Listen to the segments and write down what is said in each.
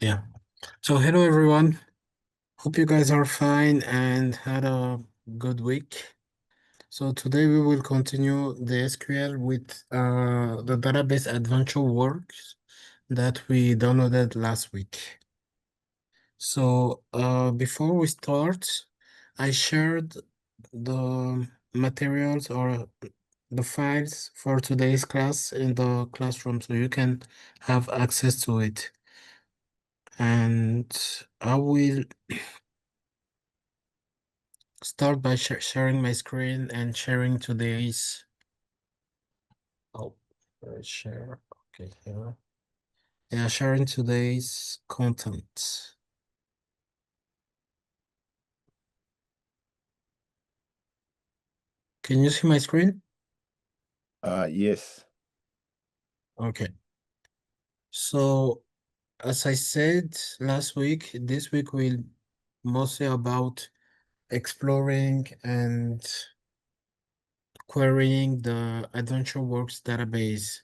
Yeah. So hello everyone. Hope you guys are fine and had a good week. So today we will continue the SQL with the database adventure works that we downloaded last week. So before we start, I shared the materials or the files for today's class in the classroom so you can have access to it. And I will start by sharing my screen and sharing today's. Oh, share. Okay, here. Yeah, sharing today's content. Can you see my screen? Yes. Okay. So, as I said last week, this week will mostly about exploring and querying the AdventureWorks database.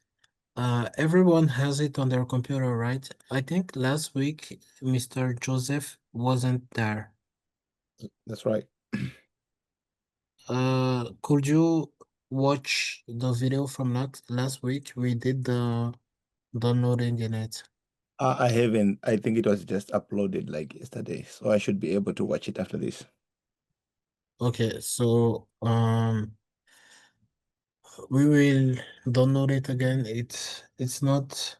Everyone has it on their computer, right? I think last week Mr. Joseph wasn't there. That's right. Could you watch the video from last week? We did the downloading in it. I haven't. I think it was just uploaded like yesterday, so I should be able to watch it after this. Okay, so we will download it again. It's not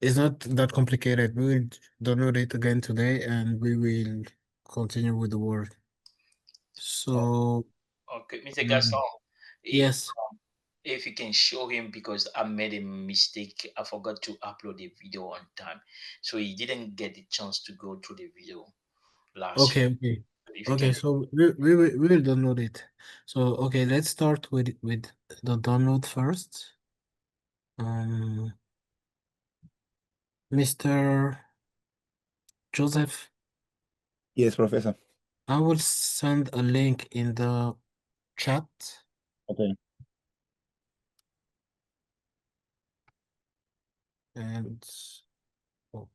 that complicated. We will download it again today and we will continue with the work. Oh, So okay, Mr. Gaston, um, if yes. if you can show him because I made a mistake, I forgot to upload the video on time, so he didn't get the chance to go through the video last Okay, week. okay. If you Okay, can, so we will download it. So okay, let's start with the download first. Um, Mr. Joseph, Yes, Professor. I will send a link in the chat. Okay. And oh,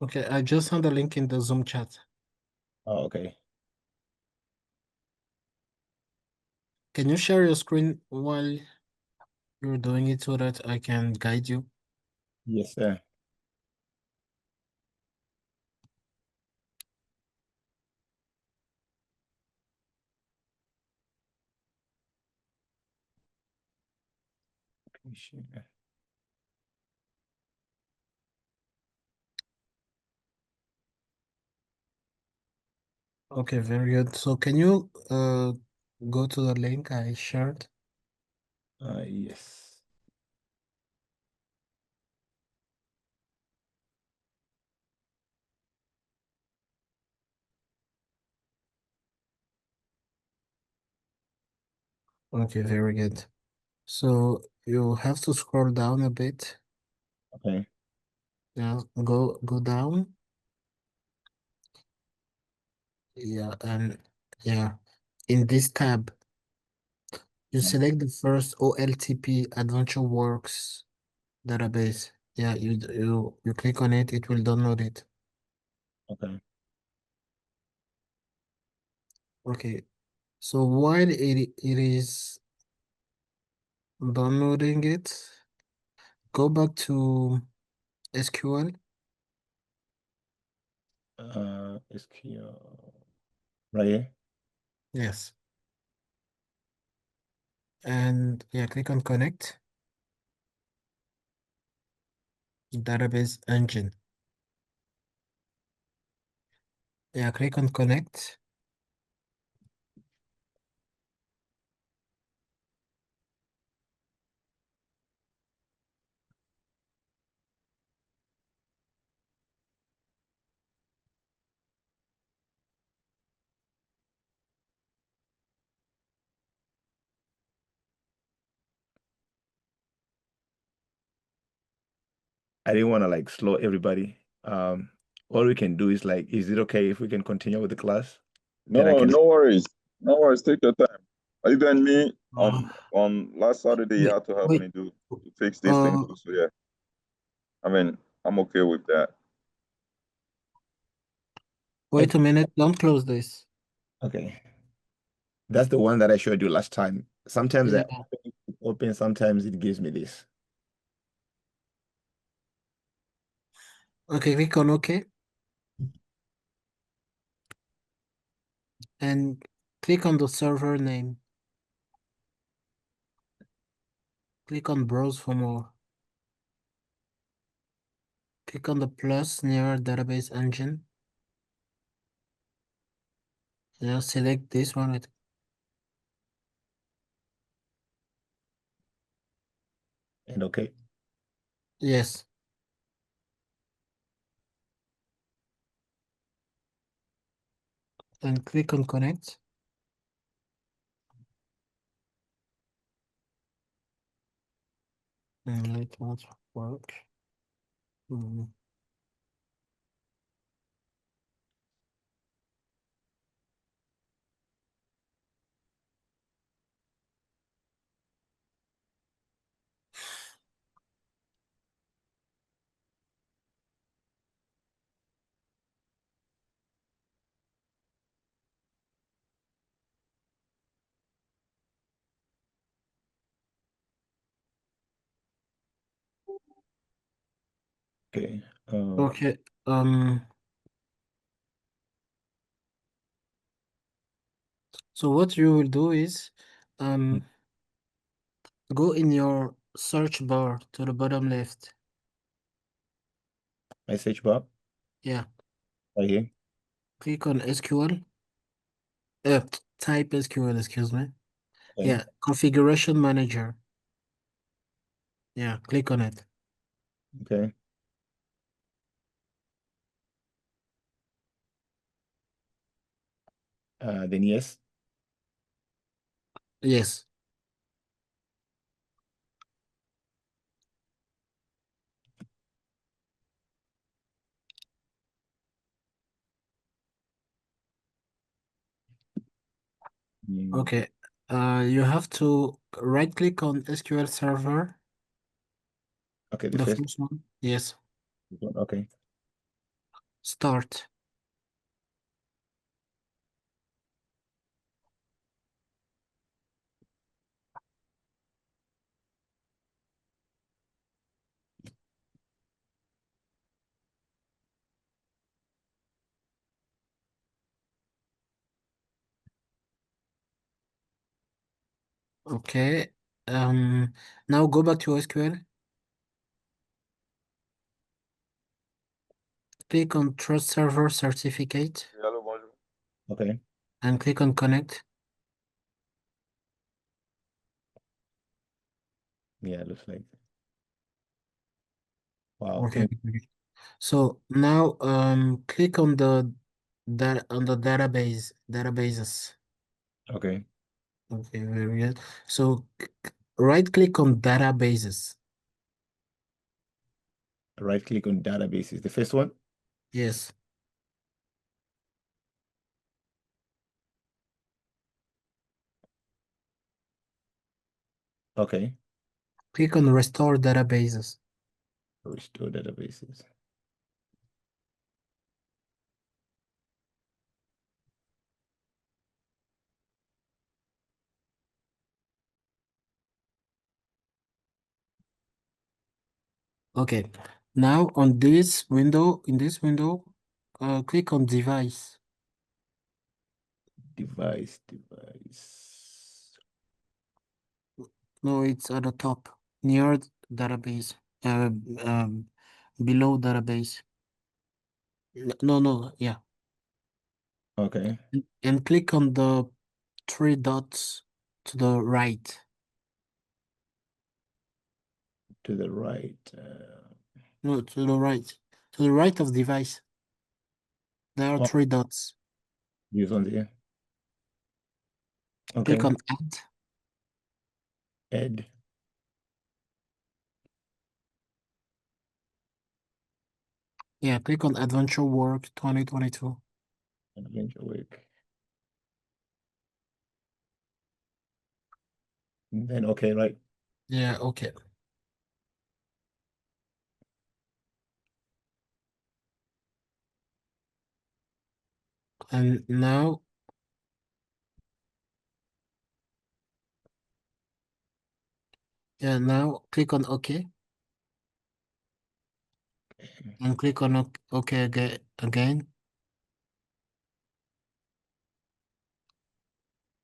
okay, I just sent a link in the Zoom chat. Oh, okay. Can you share your screen while you're doing it so that I can guide you? Yes, sir. Sure. Okay, very good. So can you go to the link I shared? Yes. Okay, very good. So you have to scroll down a bit. Okay. Yeah, go down. Yeah, and yeah, in this tab, you Yeah. select the first OLTP AdventureWorks database. Yeah, you click on it, it will download it. Okay. Okay. So while it is downloading it, go back to SQL. SQL. Right here. Yes. And yeah, click on connect database engine. Yeah, click on connect. I didn't want to like slow everybody. All we can do is like, is it okay if we can continue with the class? Then I No, can. no worries. No worries. Take your time. Even me, Uh, on last Saturday, you wait, had to help wait. me to fix this thing Uh, too. So yeah, I mean, I'm okay with that. wait a minute. Don't close this. Okay. That's the one that I showed you last time. Sometimes Yeah. open, sometimes it gives me this. Okay, click on OK and click on the server name. Click on Browse for more. Click on the plus near database engine. Now select this one. And okay. Yes. Then click on connect. And it won't work. Mm. Okay. Okay. So what you will do is go in your search bar to the bottom left. Message bar Yeah. right here. Click on SQL. Type SQL, excuse me. Okay. Yeah. Configuration manager. Yeah. Click on it. Okay. Then yes. Yes. Mm, Okay. You have to right click on SQL server. okay, the The first first one. Yes. one. Okay. Start. Okay. Now go back to SQL. Click on Trust Server Certificate Hello, bonjour. Okay. and click on Connect. Yeah, it looks like. Wow. Okay. So now click on the databases. Okay. Okay, very good. So right click on databases. Right click on databases. The first one. Yes. Okay. Click on restore databases. Restore databases. Okay. Now on this window, click on device. Device. No, it's at the top near database. Below database. No, no, yeah. Okay. And click on the three dots to the right. To the right. No, to the right. To the right of device. There are Oh, three dots. use on here. Click Okay. on add. Add. Yeah, click on Adventure Work 2022. Adventure week. Then okay, right? Yeah, okay. And now, yeah, now click on OK and click on OK again.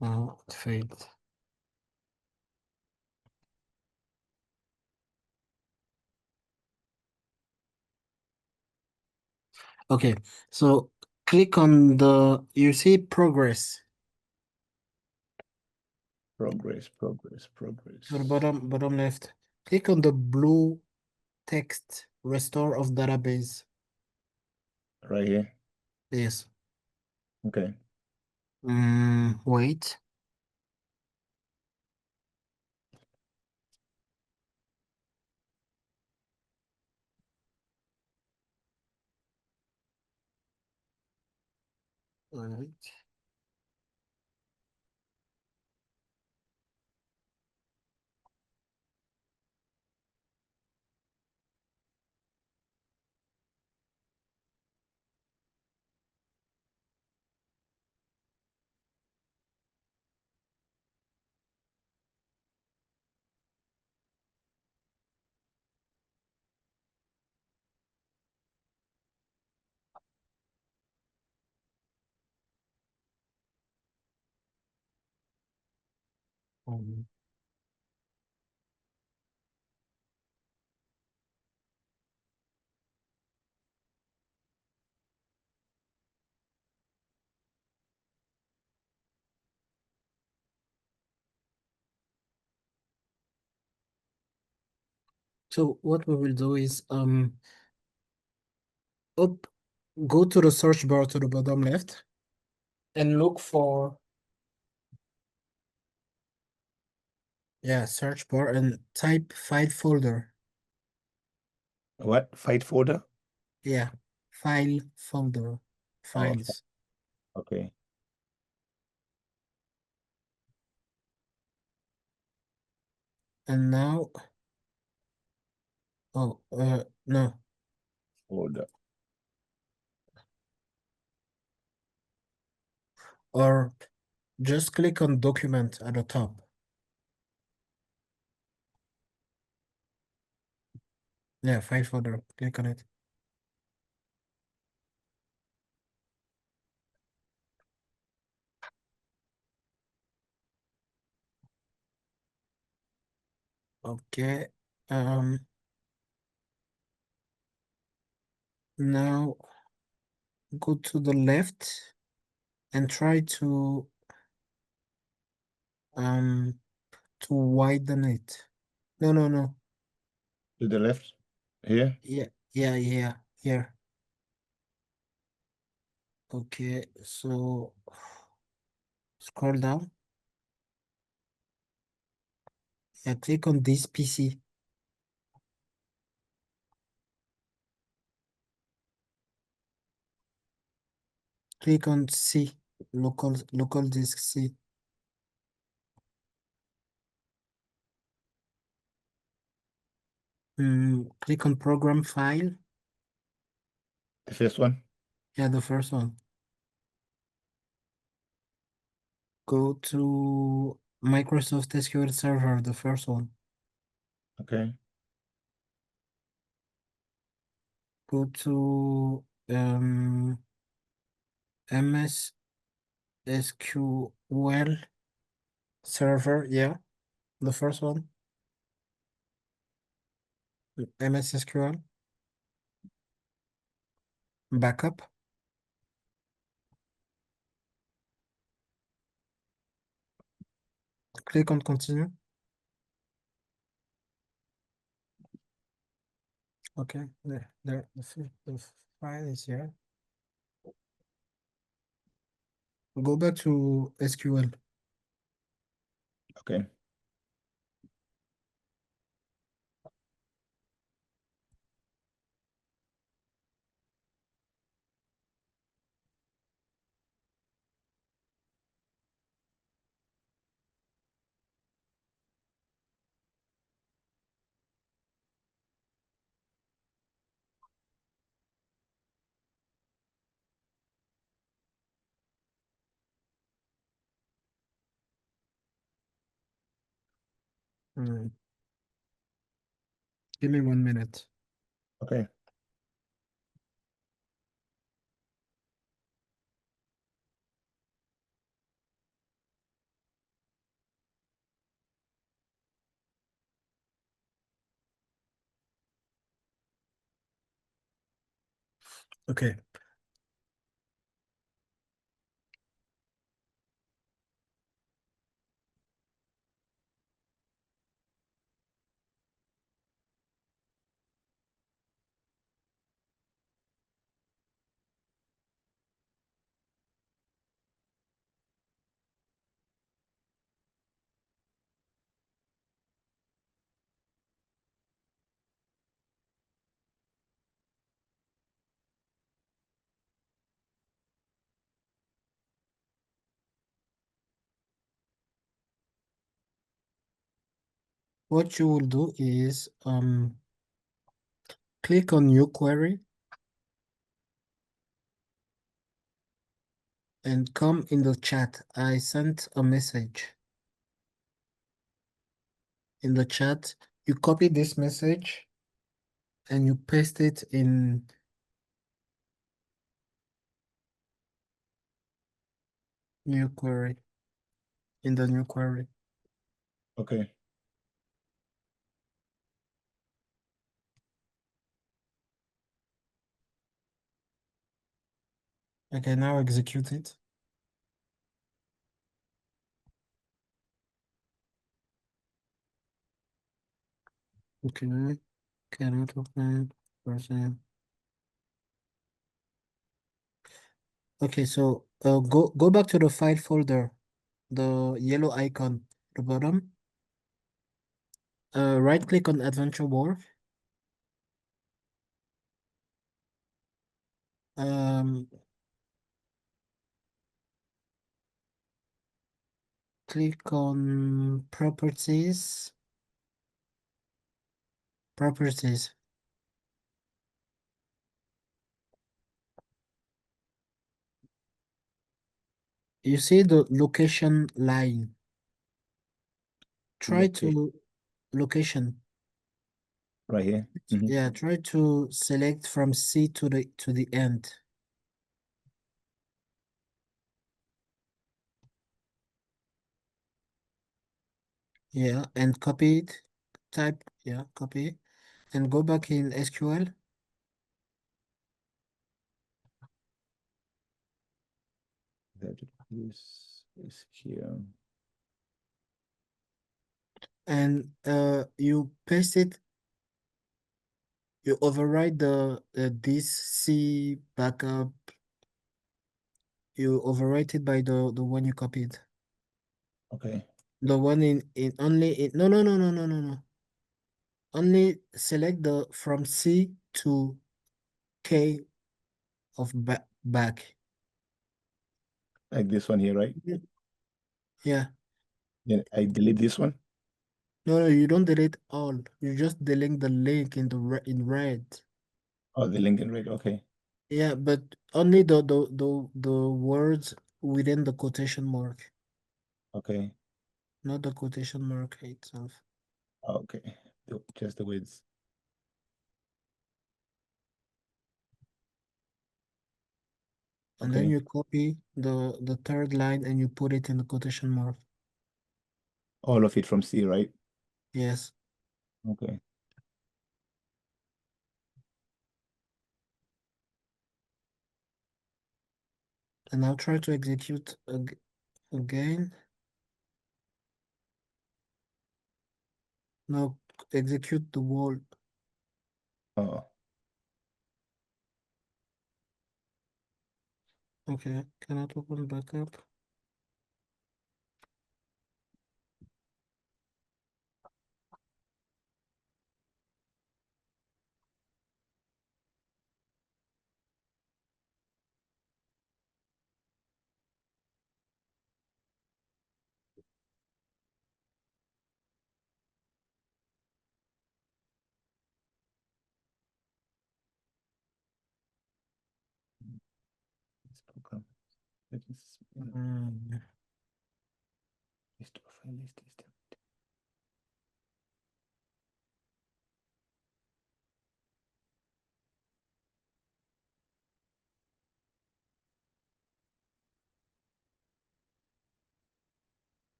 Oh, it failed. Okay, so click on you see progress Progress. to the bottom left. Click on the blue text restore of database. Right here. Yes. Okay. Wait. Alright. Um, so what we will do is up go to the search bar to the bottom left and look for search bar and type file folder. What? Fight folder? Yeah, file folder, Oh, files. okay. And now, no, Folder. or just click on document at the top. Yeah, file folder, click on it. Okay, now go to the left and try to widen it. No. To the left. Here. Yeah, here. Okay, so scroll down. Yeah, click on this PC. Click on C, local disk C. Click on program file. The first one. Yeah, the first one. Go to Microsoft SQL Server, the first one. Okay. Go to MS SQL Server, yeah, the first one. MS SQL. Backup. Click on continue. Okay, there, the file is here. Go back to SQL. Okay. Mm. Give me 1 minute. Okay. Okay. What you will do is click on new query and come in the chat. I sent a message in the chat. You copy this message and you paste it in new query, in the new query. Okay. Okay, now execute it. Okay, cannot open person. Okay, so go back to the file folder, the yellow icon at the bottom. Right click on Adventure Wharf. Um, click on Properties. Properties. You see the location line. Try Locate to location. right here. Mhm. Yeah, try to select from C to the end. Yeah, and copy it. Type, yeah, copy. And go back in SQL That is here. and you paste it. You override the this C backup. You overwrite it by the one you copied. Okay. The one in only in no. Only select the from C to K of back. Like this one here, right? Yeah. Then I delete this one. No, you don't delete all. You just delete the link in in red. Oh, the link in red. Okay. Yeah, but only the words within the quotation mark, Okay. not the quotation mark itself. Okay. Just the words. And then Okay. you copy the third line and you put it in the quotation mark. All of it from C, right? Yes. Okay. And now try to execute again. Now execute the wall. Oh, Okay, cannot open backup. this program. That is in Mm, list of file list.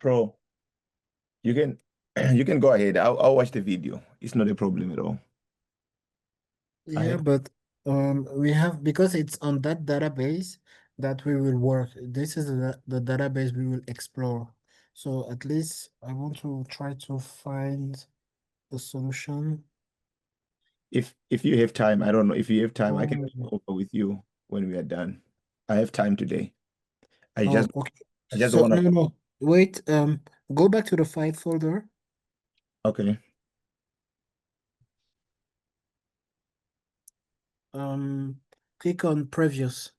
Pro, you can you can go ahead. I'll watch the video. It's not a problem at all. I Yeah, have but we have because it's on that database that we will work. This is the database we will explore. So at least I want to try to find the solution. if you have time, I don't know if you have time, I can Oh, go over with you when we are done. I have time today. I oh, just okay. I just So wanna no, no. Wait, go back to the file folder. okay. Click on previous.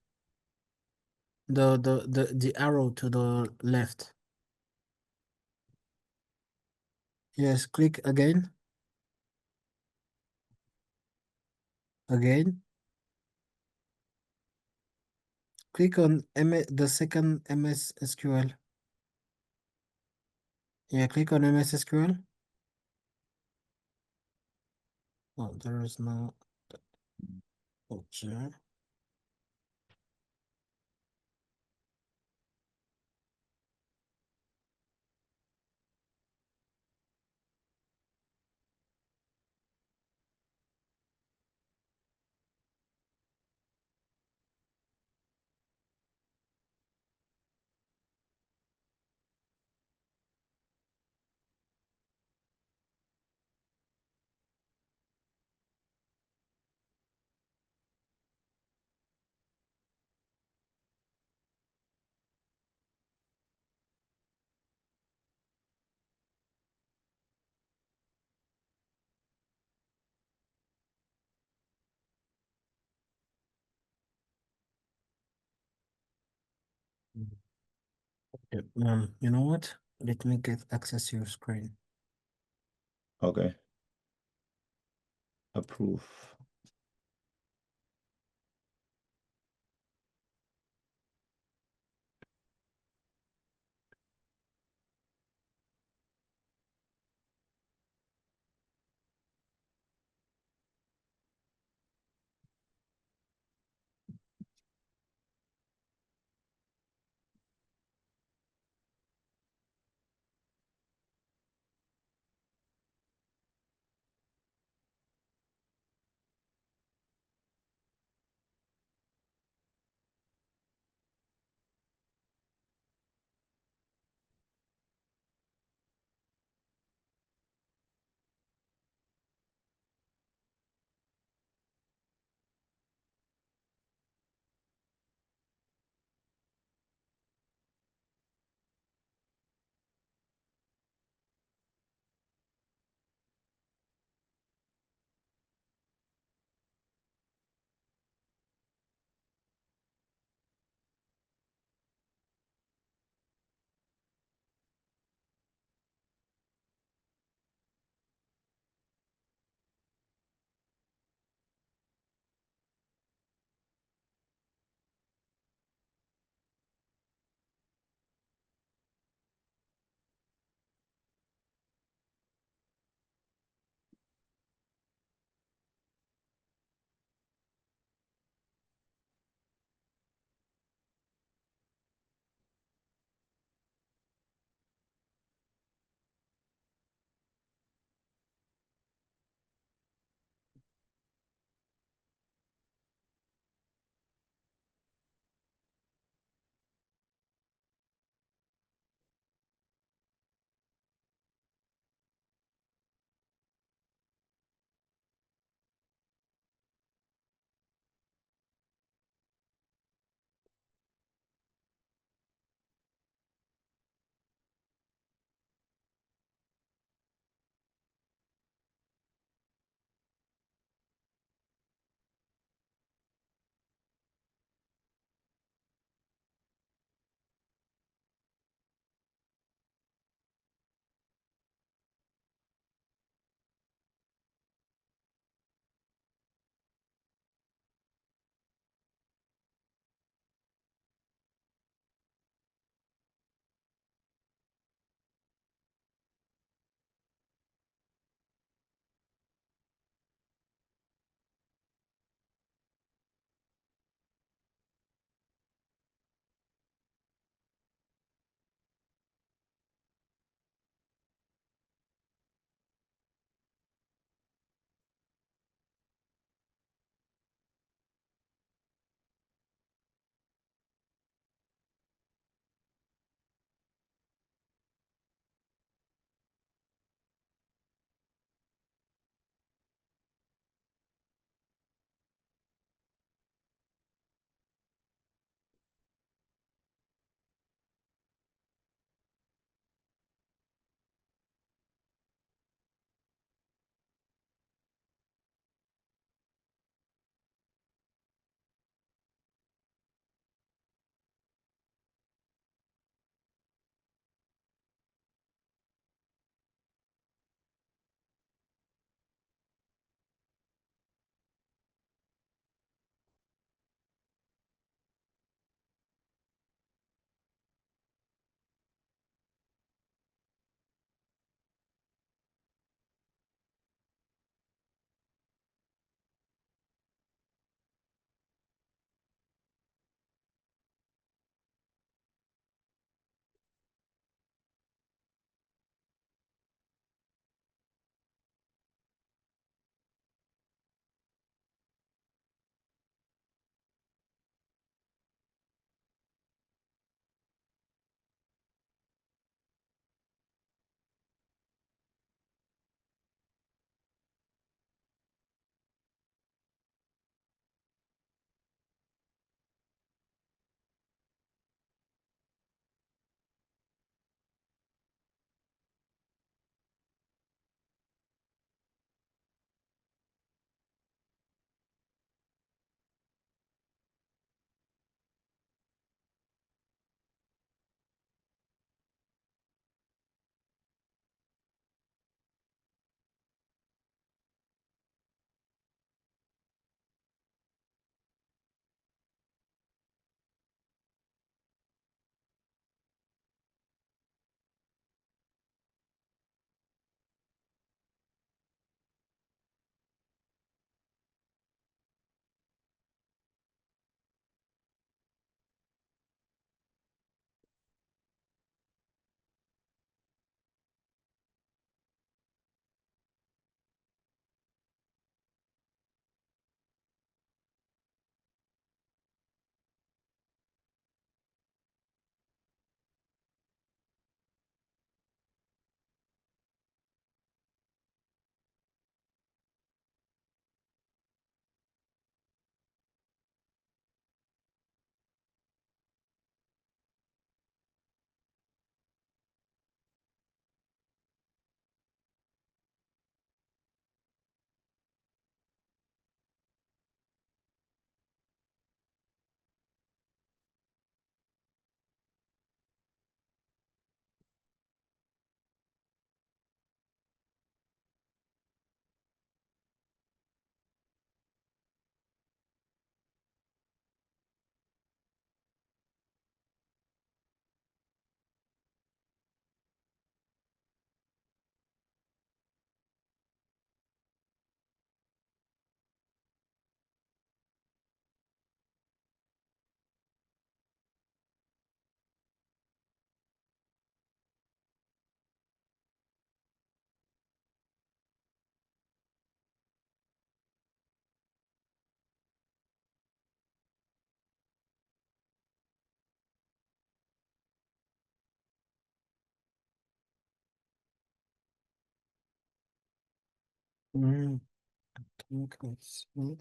The arrow to the left. Yes, click again. Again. Click on the second MS SQL. Yeah, click on MS SQL. Oh, there is no. Okay. Okay, you know what? Let me get access to your screen. Okay. Approve. Mm, I think let's see.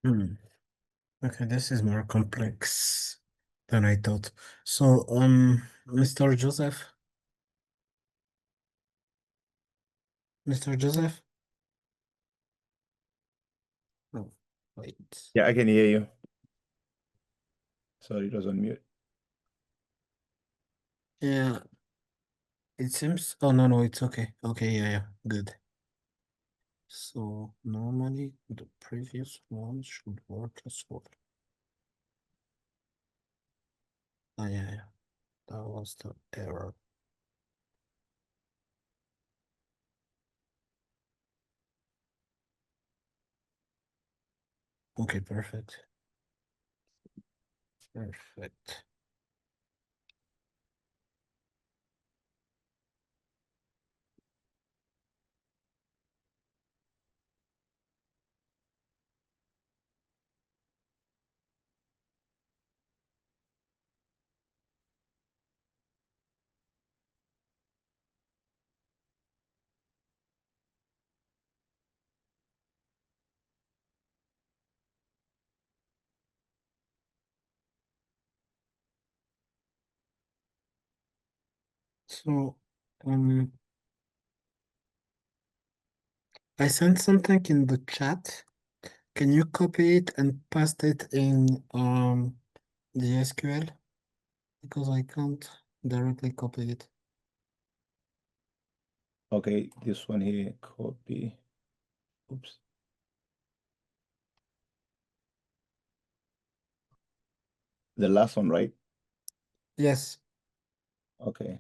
Hmm. Okay, this is more complex than I thought. So, Mr. Joseph, Mr. Joseph. Oh, wait. Yeah, I can hear you. Sorry, it was on mute. Yeah, it seems. Oh no, no, it's okay. Okay, yeah, yeah, good. So normally the previous one should work as well. Oh yeah, yeah, that was the error. Okay, perfect. Perfect. So, um, I sent something in the chat. Can you copy it and paste it in the SQL? Because I can't directly copy it. Okay, this one here, copy. Oops. The last one, right? Yes. Okay.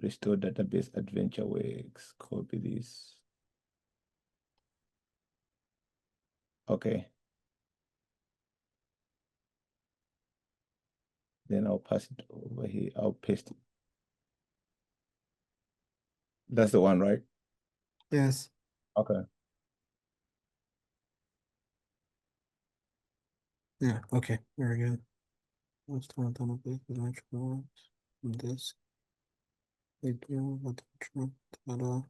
Restore database adventure works. Copy this. Okay. Then I'll pass it over here. I'll paste it. That's the one, right? Yes. Okay. Yeah. Okay. Very good. Let's start on a bit with much more. This. Video. Ta-da.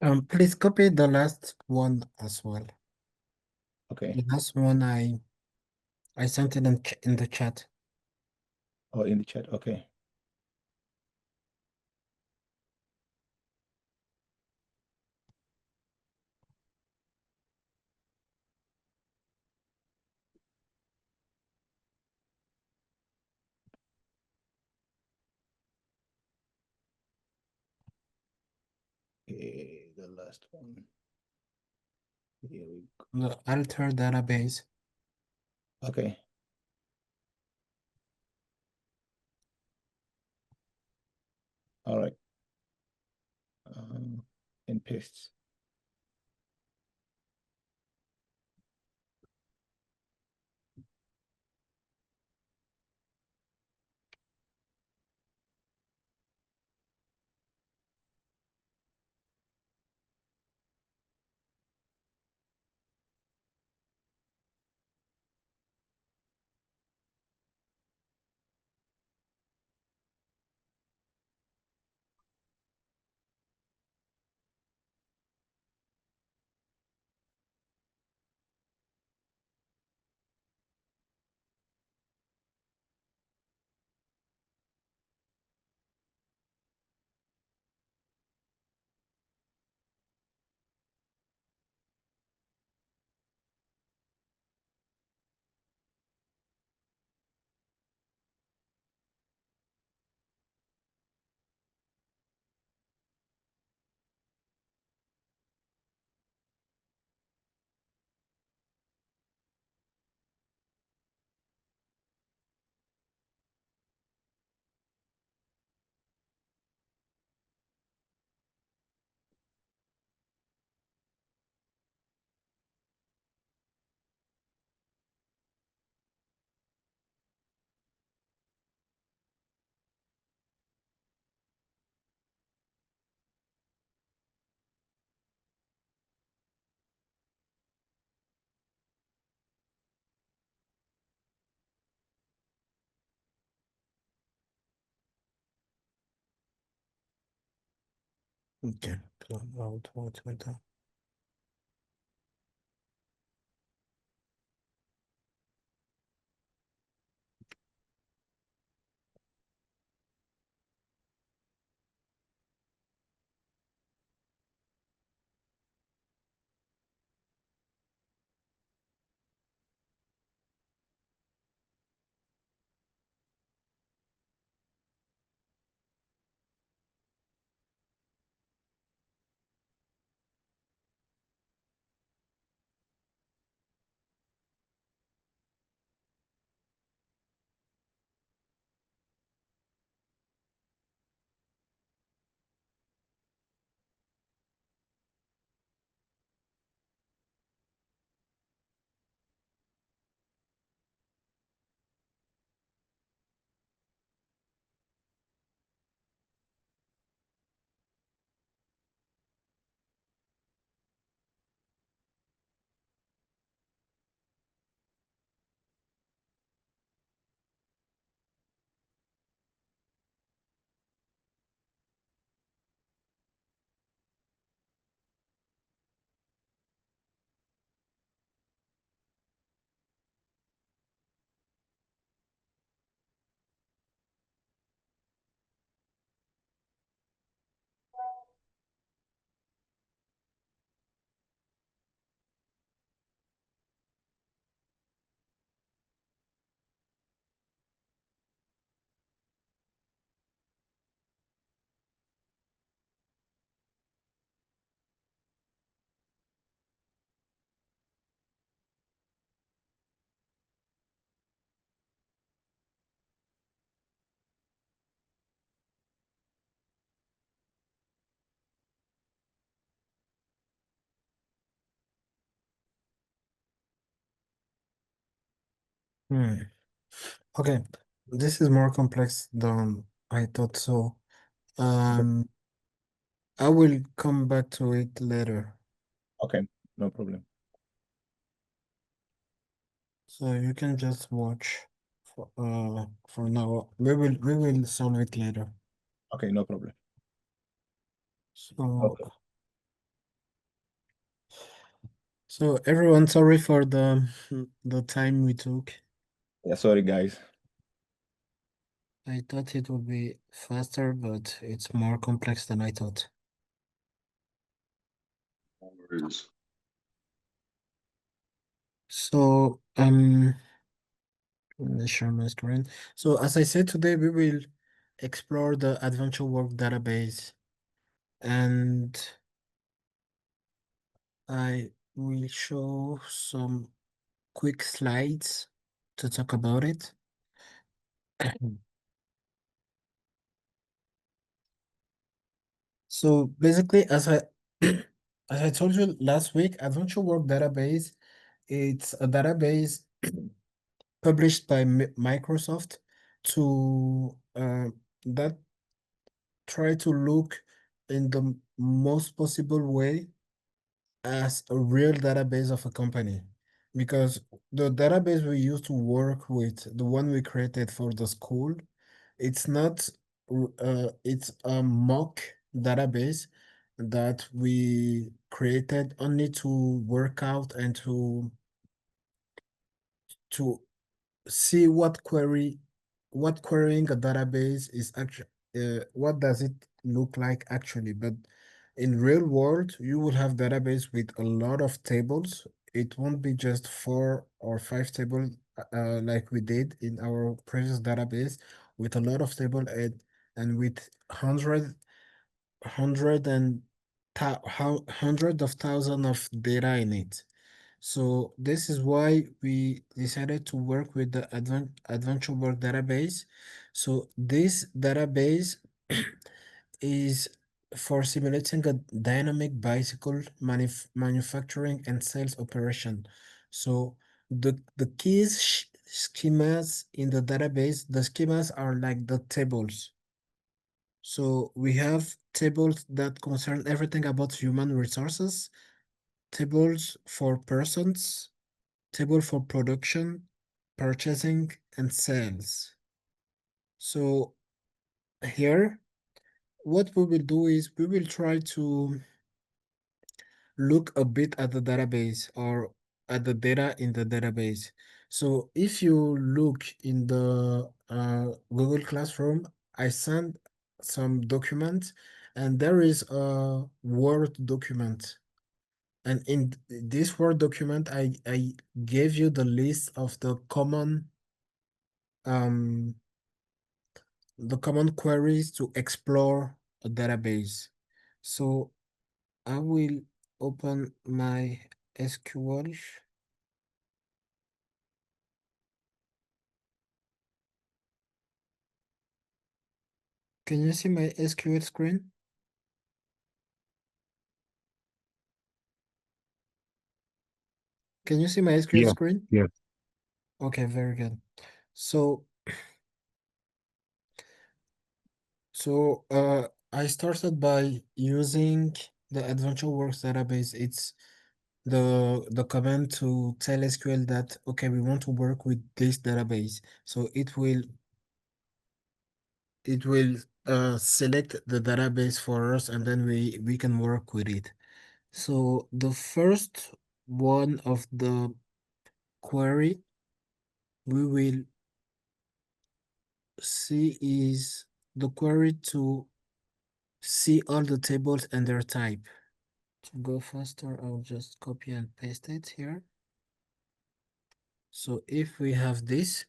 Please copy the last one as well. Okay. The last one I sent it in the chat. Oh, in the chat. Okay. Okay, the last one. Here we go. The alter database. Okay. All right. And paste. Okay. Wait. Hmm. Okay. This is more complex than I thought so. Um, I will come back to it later. Okay, no problem. So you can just watch for now. We will solve it later. Okay, no problem. So So everyone, sorry for the time we took. Yeah, sorry guys. I thought it would be faster, but it's more complex than I thought. No worries. So let me share my screen. So as I said, today we will explore the Adventure Work database, and I will show some quick slides to talk about it. So basically, as I told you last week, Adventure Work database, it's a database published by Microsoft to that try to look in the most possible way as a real database of a company, because the database we used to work with, the one we created for the school, it's not it's a mock database that we created only to work out and to see what querying a database is actually, what does it look like actually. But in real world, you will have database with a lot of tables. It won't be just 4 or 5 tables like we did in our previous database, with a lot of table, and with hundred and hundred of thousand of data in it. So this is why we decided to work with the Adventure Work database. So this database is for simulating a dynamic bicycle manufacturing and sales operation. So the keys schemas in the database, the schemas are like the tables. So we have tables that concern everything about human resources, tables for persons, table for production, purchasing, and sales. So here, what we will do is we will try to look a bit at the database, or at the data in the database. So if you look in the Google Classroom, I sent some documents, and there is a Word document. And in this Word document, I gave you the list of um the common queries to explore a database. So I will open my SQL. Can you see my SQL screen? Can you see my SQL Yeah, screen? yeah. Okay, very good. So I started by using the Adventure Works database. It's the command to tell SQL that okay, we want to work with this database. So it will select the database for us, and then we can work with it. So the first one of the query we will see is the query to see all the tables and their type. To go faster, I'll just copy and paste it here. So if we have this,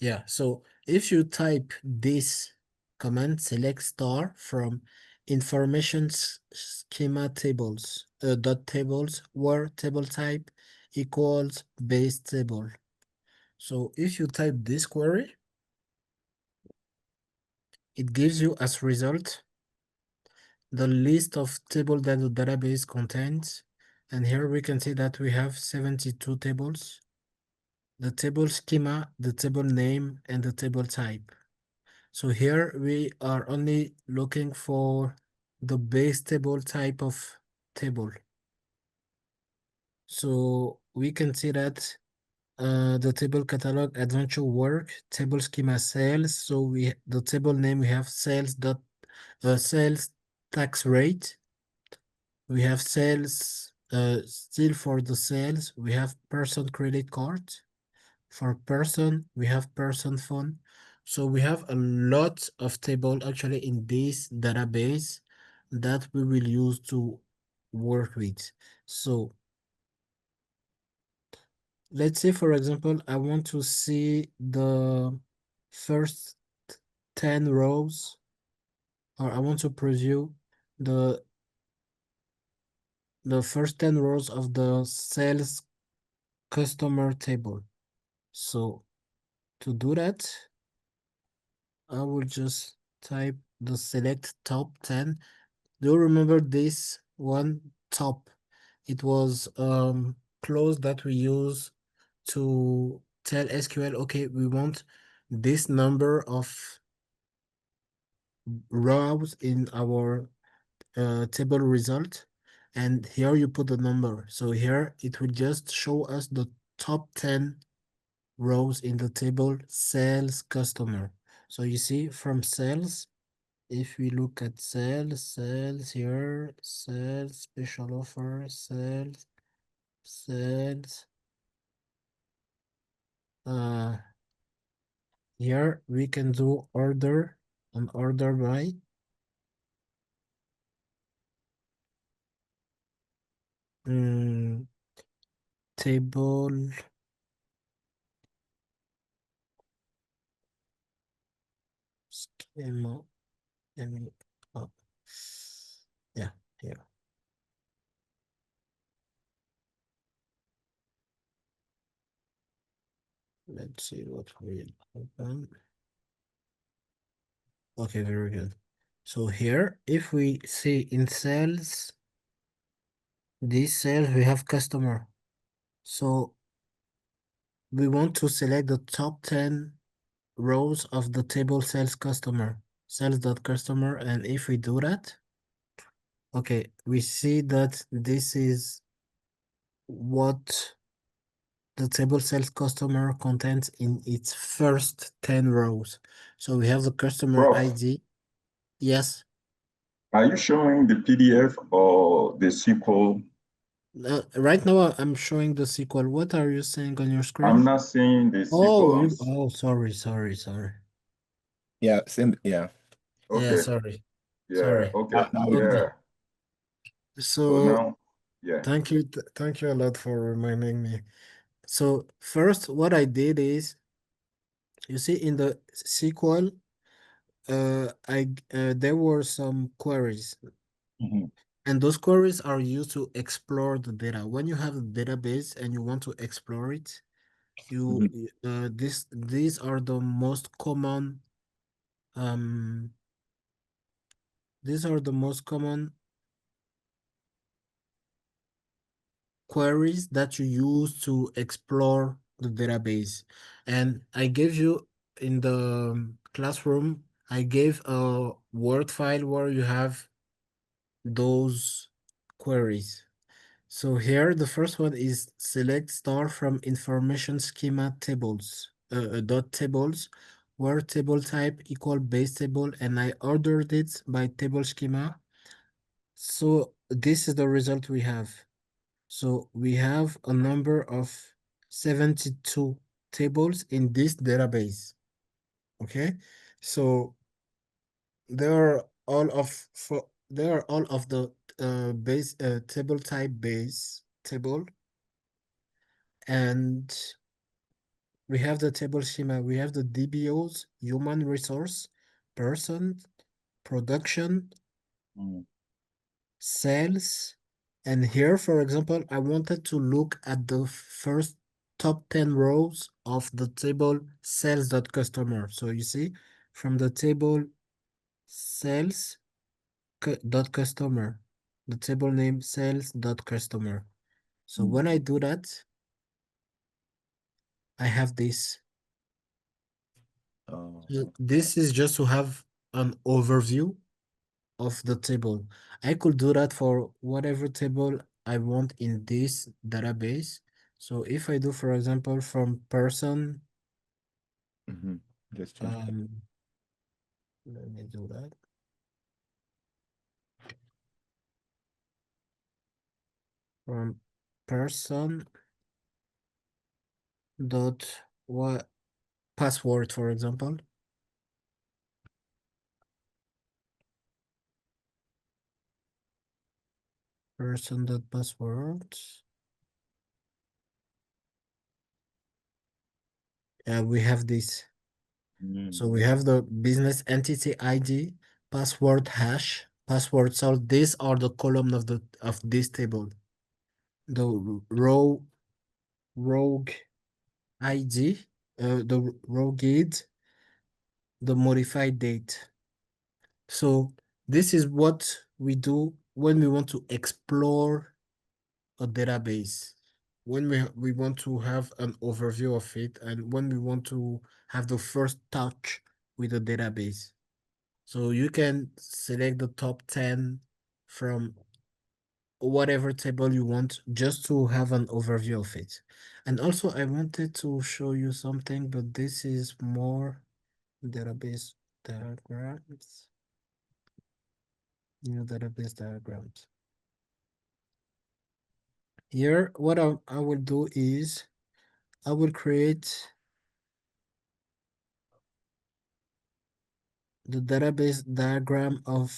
yeah, so if you type this command, select star from information schema tables, dot tables, where table type equals base table. So if you type this query, it gives you as result the list of table that the database contains. And here we can see that we have 72 tables, the table schema, the table name, and the table type. So here we are only looking for the base table type of table. So we can see that the table catalog adventure work, table schema sales. So the table name we have sales tax rate. We have sales Still for the sales, we have person credit card. For person, we have person phone. So we have a lot of table actually in this database that we will use to work with. So let's say, for example, I want to see the first 10 rows, or I want to preview the the first 10 rows of the sales customer table. So to do that, I will just type the select top 10. Do you remember this one top? It was clause that we use to tell SQL, okay, we want this number of rows in our table result, and here you put the number. So here it will just show us the top 10 rows in the table sales customer. So you see from sales, if we look at sales here, sales, special offer, sales, uh, here we can do order and order by. Mm, table schema. Let me, oh, yeah, here. Let's see what will happen. Okay, very good. So here, if we see in sales, this sales, we have customer. So we want to select the top 10 rows of the table sales customer, sales.customer. And if we do that, okay, we see that this is what the table sales customer contains in its first 10 rows. So we have the customer Prof, ID. Yes. are you showing the PDF or the SQL? Right now I'm showing the SQL. What are you saying on your I'm screen? not seeing the Oh, SQL. sorry. Yeah, same. Yeah. Yeah, Okay. sorry. Yeah. Sorry. Okay. Now it's Okay. there. Yeah. So So now, yeah. thank you a lot for reminding me. So first, what I did is, you see, in the SQL, there were some queries, Mhm. and those queries are used to explore the data. When you have a database and you want to explore it, Mhm. these are the most common um these are the most common queries that you use to explore the database. And I gave you in the classroom, I gave a Word file where you have those queries. So here, the first one is select star from information schema tables, dot tables, where table type equal base table, and I ordered it by table schema. So this is the result we have. So we have a number of 72 tables in this database. Okay. So there are there are all of the base table type base table, and we have the table schema. We have the DBOs, human resource, person, production, Mhm. sales. And here, for example, I wanted to look at the first top 10 rows of the table sales.customer. So you see, from the table sales.customer, the table name sales.customer. So Mhm. when I do that, I have this. So Okay. this is just to have an overview of the table. I could do that for whatever table I want in this database. So if I do, for example, from person, Mhm. Just change it. um, let me do that. from person dot what password, for example. Person dot password. We have this. So we have the business entity ID, password hash, password. So these are the column of this table. The rogue ID, the rogue ID, the modified date. So this is what we do when we want to explore a database, when we want to have an overview of it, and when we want to have the first touch with the database. So you can select the top 10 from whatever table you want just to have an overview of it. And also I wanted to show you something, but this is more database diagrams. New database diagrams. Here, what I will do is I will create the database diagram of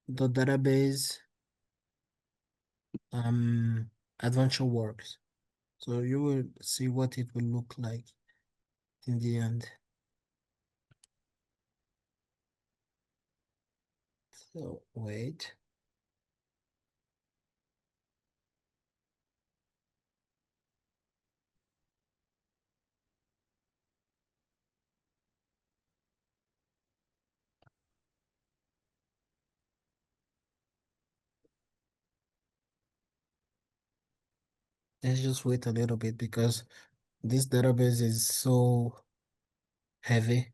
the database adventure works. So you will see what it will look like in the end. So wait. Let's just wait a little bit because this database is so heavy.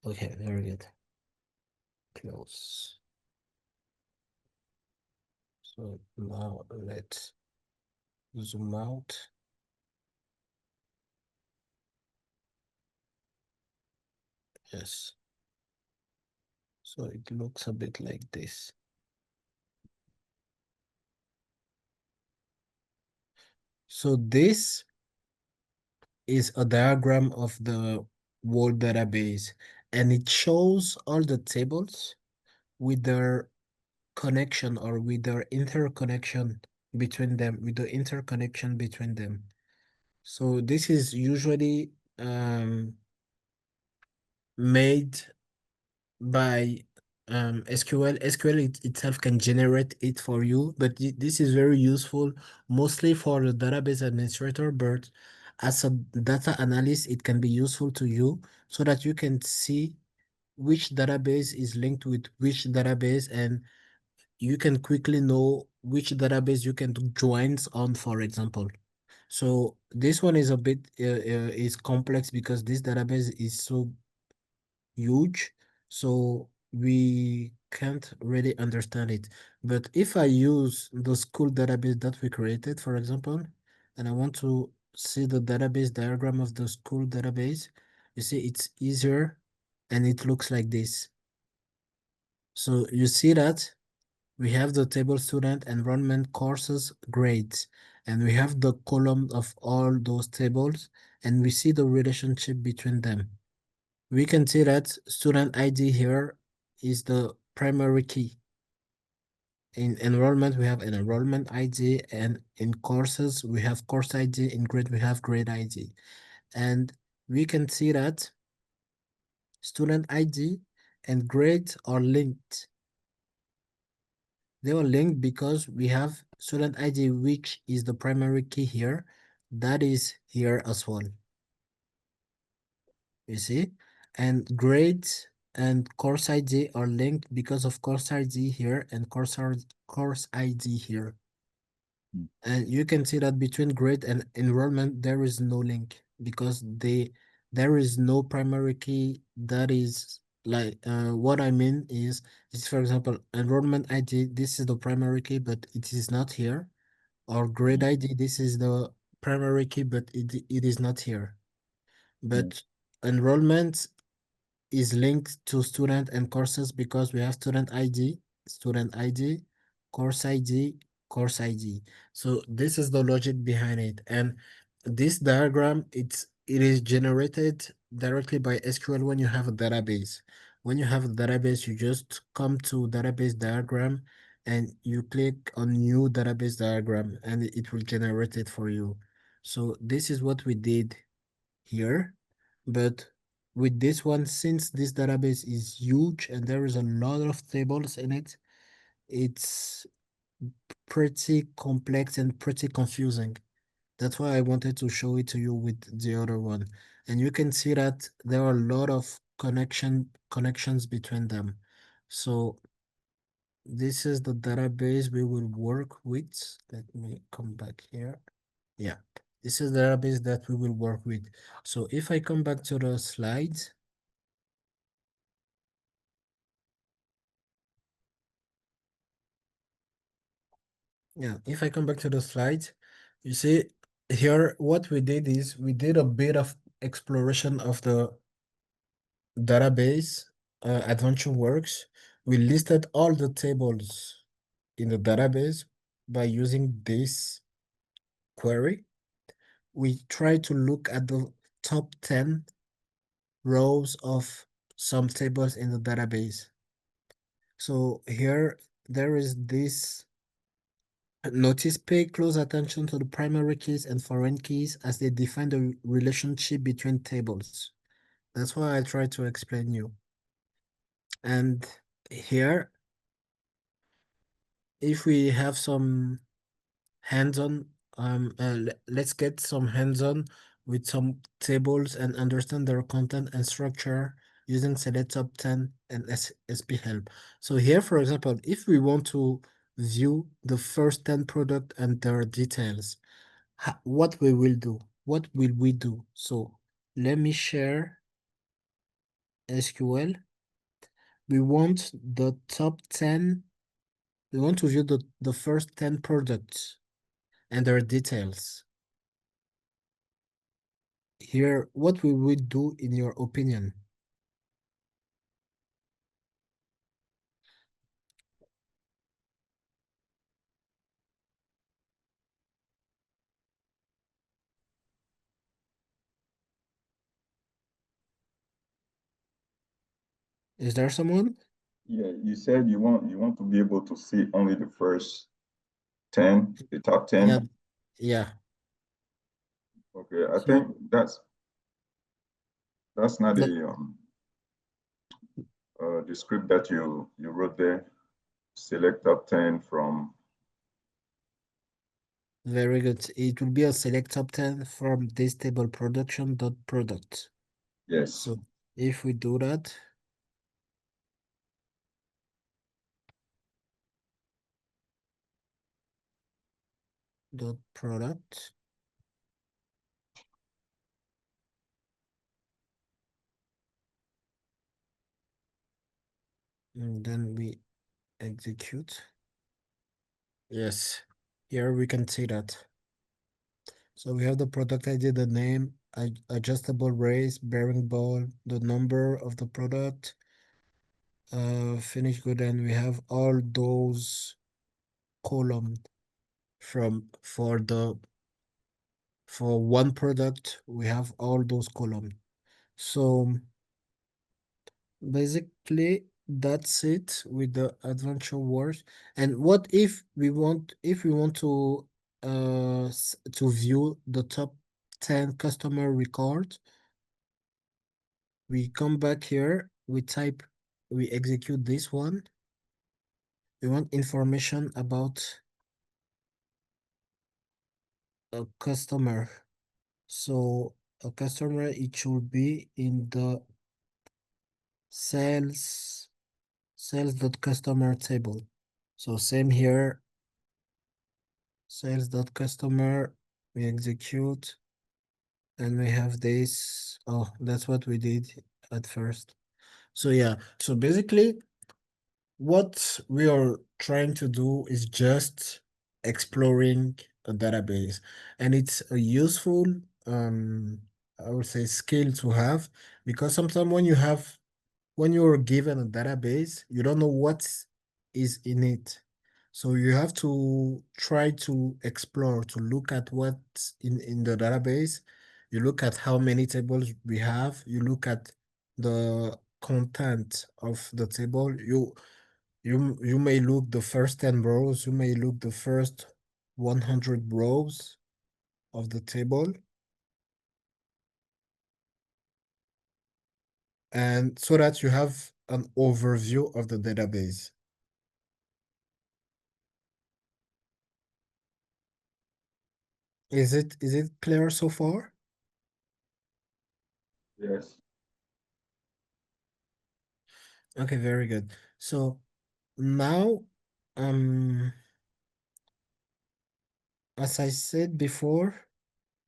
Okay, very good. Close. So now let's zoom out. Yes. So it looks a bit like this. So this is a diagram of the whole database, and it shows all the tables with their connection or with their interconnection between them, with the interconnection between them. So this is usually made by SQL. SQL itself can generate it for you, but this is very useful mostly for the database administrator, but as a data analyst, it can be useful to you so that you can see which database is linked with which database, and you can quickly know which database you can do joins on, for example. So this one is a bit is complex because this database is so huge, so we can't really understand it. But if I use the school database that we created, for example, and I want to see the database diagram of the school database, you see it's easier and it looks like this. So you see that we have the table student enrollment courses grades, and we have the column of all those tables, and we see the relationship between them. We can see that student ID here is the primary key. In enrollment, we have an enrollment ID, and in courses, we have course ID. In grade, we have grade ID. And we can see that student ID and grades are linked. They are linked because we have student ID, which is the primary key here. That is here as well. You see? And grades and course ID are linked because of course ID here and course ID here. And you can see that between grade and enrollment, there is no link because there is no primary key that is like what I mean is for example enrollment ID, this is the primary key, but it is not here. Our grade ID, this is the primary key, but it is not here. Yeah. But enrollment is linked to student and courses because we have student ID, course ID, course ID. So this is the logic behind it. And this diagram, it is generated directly by SQL when you have a database. When you have a database, you just come to database diagram and you click on new database diagram and it will generate it for you. So this is what we did here. But with this one, since this database is huge and there is a lot of tables in it, it's pretty complex and pretty confusing. That's why I wanted to show it to you with the other one. And you can see that there are a lot of connections between them. So this is the database we will work with. Let me come back here. Yeah, this is the database that we will work with. So if I come back to the slides, yeah, if I come back to the slides, you see here what we did is we did a bit of exploration of the database, Adventure Works. We listed all the tables in the database by using this query. We try to look at the top 10 rows of some tables in the database. So here there is this notice, pay close attention to the primary keys and foreign keys as they define the relationship between tables. That's why I try to explain you. And here, if we have some hands-on, let's get some hands-on with some tables and understand their content and structure using select top 10 and SP help. So here, for example, if we want to view the first 10 product and their details, what we will do? What will we do? So let me share SQL. We want the top 10. We want to view the first 10 products and their details. Here, what will we do in your opinion? Is there someone? Yeah, you said you want to be able to see only the first 10, the top Yeah, 10. yeah. Okay, I So think that's not let, the script that you wrote there. Select top 10 from, very good. It will be a select top 10 from this table production dot product. yes. So if we do that, dot product, and then we execute. Yes, here we can see that. So we have the product ID, the name, adjustable race, bearing ball, the number of the product, finished good, and we have all those columns from for one product, we have all those columns. So basically that's it with the adventure wars. And what if we want to to view the top 10 customer record, we come back here, we execute this one. We want information about a customer. So a customer, it should be in the sales.customer table. So same here, sales.customer, we execute, and we have this. Oh, that's what we did at first. So yeah, so basically what we are trying to do is just exploring a database, and it's a useful, um, I would say, skill to have, because sometimes when you're given a database, you don't know what is in it. So you have to try to explore, to look at what's in the database. You look at how many tables we have. You look at the content of the table. You may look the first 10 rows. You may look the first 100 rows of the table. And so that you have an overview of the database. Is it clear so far? Yes. Okay, very good. So now, um, as I said before,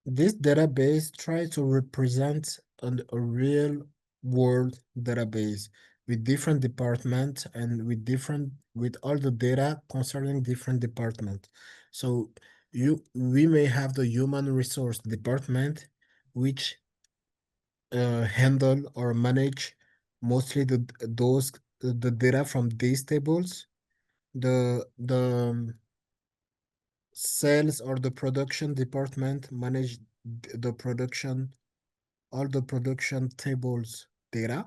this database tries to represent a real world database with different departments and with all the data concerning different departments. So we may have the human resource department, which handle or manage mostly the data from these tables. The sales or the production department manage the production, all the production tables data.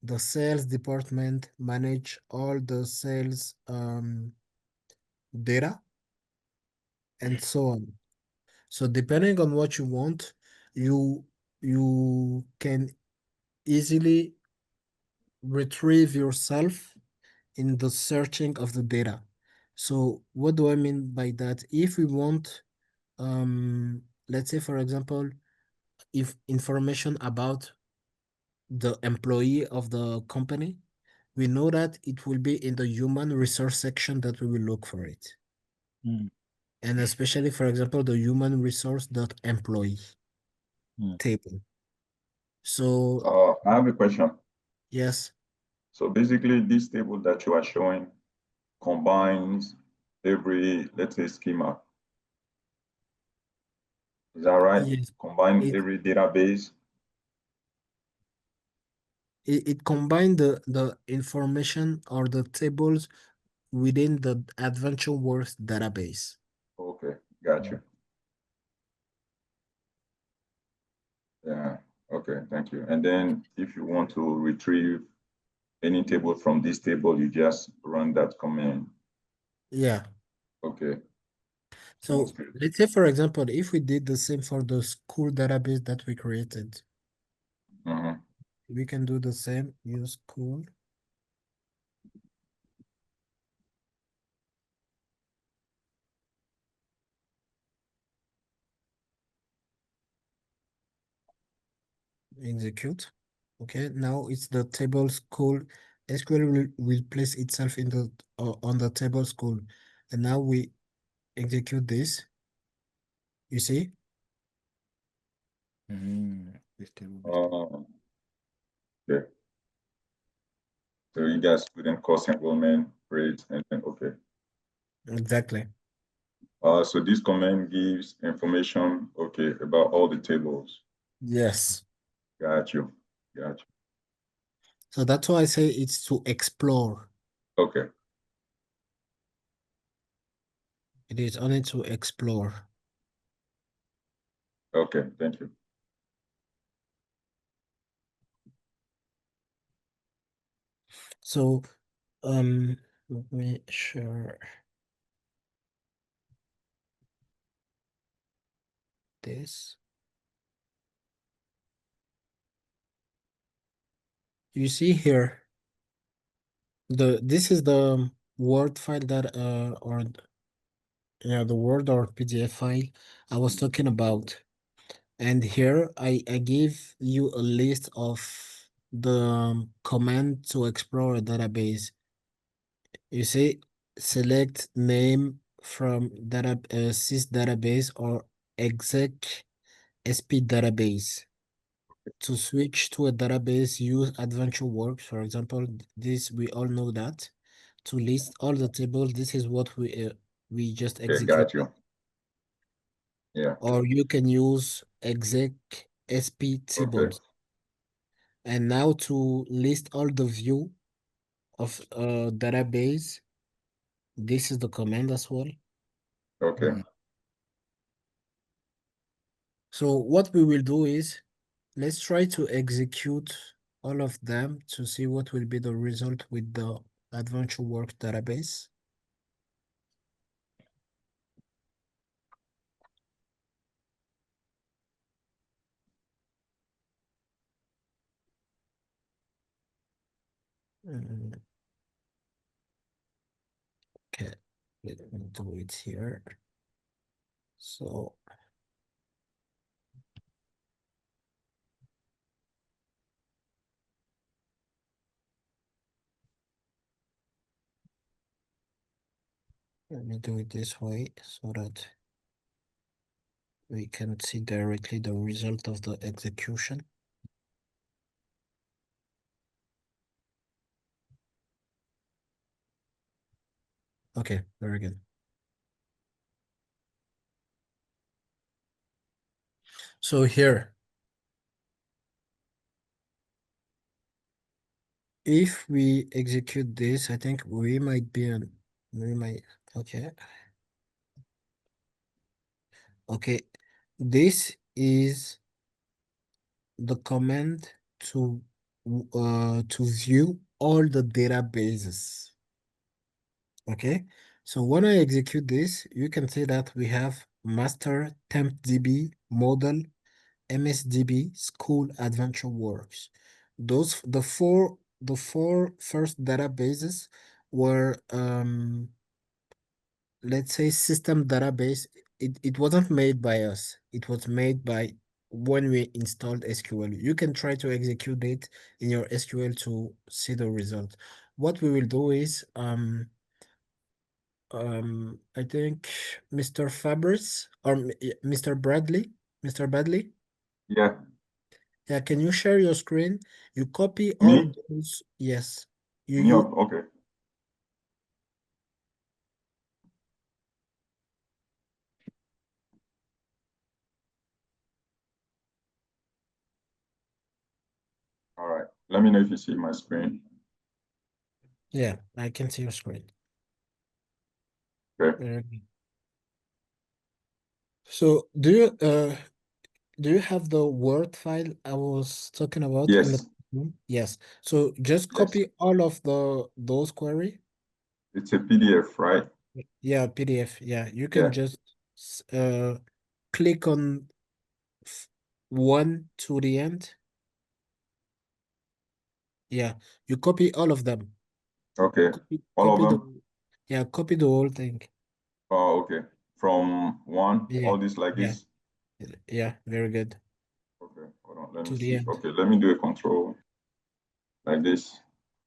The sales department manage all the sales data, and so on. So depending on what you want, you you can easily retrieve yourself in the searching of the data. So what do I mean by that? If we want, let's say for example, if information about the employee of the company, we know that it will be in the human resource section that we will look for it. Mm, And especially, for example, the human resource dot employee mm. table. So I have a question. yes, So basically, this table that you are showing combines every, let's say, schema. Is that right? yes, Combine it every database. it combined the information or the tables within the Adventure Works database. Okay, got you. Yeah. Okay, thank you. And then if you want to retrieve any table from this table, you just run that command. Yeah. Okay, sounds So good. let's say, for example, if we did the same for the school database that we created, Mhm. we can do the same, use school, execute. Okay, now it's the table school. SQL will place itself in the on the table school. And now we execute this. You see? This table, this table. Okay. So you guys put in course enrollment, grades, and then okay. Exactly. So this command gives information, okay, about all the tables. Yes. Got you. Got you. So that's why I say it's to explore. Okay. It is only to explore. Okay. Thank you. So let me share this. You see here, this is the Word file that or yeah, the Word or PDF file I was talking about. And here I give you a list of the command to explore a database. You see, select name from sys database or exec sp database. To switch to a database, use Adventure Works. For example, this we all know that. To list all the tables, this is what we just Okay. Got executed. you. Yeah. or you can use exec sp Okay. tables. And now to list all the view of database, this is the command as well. Okay. So what we will do is, let's try to execute all of them to see what will be the result with the adventure work database. Mm, Okay, let me do it here. So let me do it this way so that we can see directly the result of the execution. Okay, very good. So here, if we execute this, I think we might be on, we might, okay. Okay, this is the command to view all the databases. Okay, so when I execute this, you can see that we have master, tempdb, model, msdb, school, adventure works. Those the four first databases were let's say system database. It wasn't made by us. It was made by when we installed SQL. You can try to execute it in your SQL to see the result. What we will do is I think Mr. Fabris or Mr. Bradley, Mr. Bradley. Yeah. Yeah, can you share your screen? You copy all Me? those. Yes. You Me? you Okay. All right. Let me know if you see my screen. yeah, I can see your screen. Okay. Very good. So do you have the Word file I was talking about in the Yes. Yes. So just Yes. copy all of those query. It's a PDF, right? Yeah, PDF. Yeah, you can Yeah. just click on one to the end. Yeah, you copy all of them. Okay. Copy, All of copy the them? yeah, copy the whole thing. Oh, okay. From one, Yeah, all this like yeah, this. yeah, very good. Okay. Hold on. Let me To the see. end. Okay. Let me do a control like this.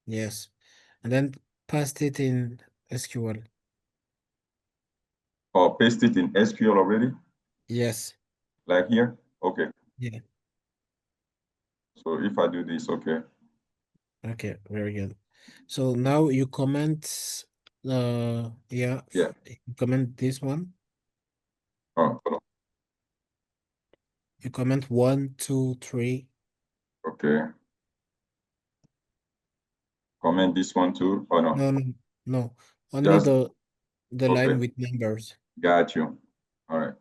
Yes. And then paste it in SQL. Or paste it in SQL already, Yes. like here. Okay. Yeah. So if I do this, okay. Okay, very good. So now you comment yeah, Yeah. you comment this one. Oh, hold on. You comment 1, 2, 3. Okay. Comment this one too. Oh no. No, no, no. Only Just the line okay. with numbers. Got you. All right.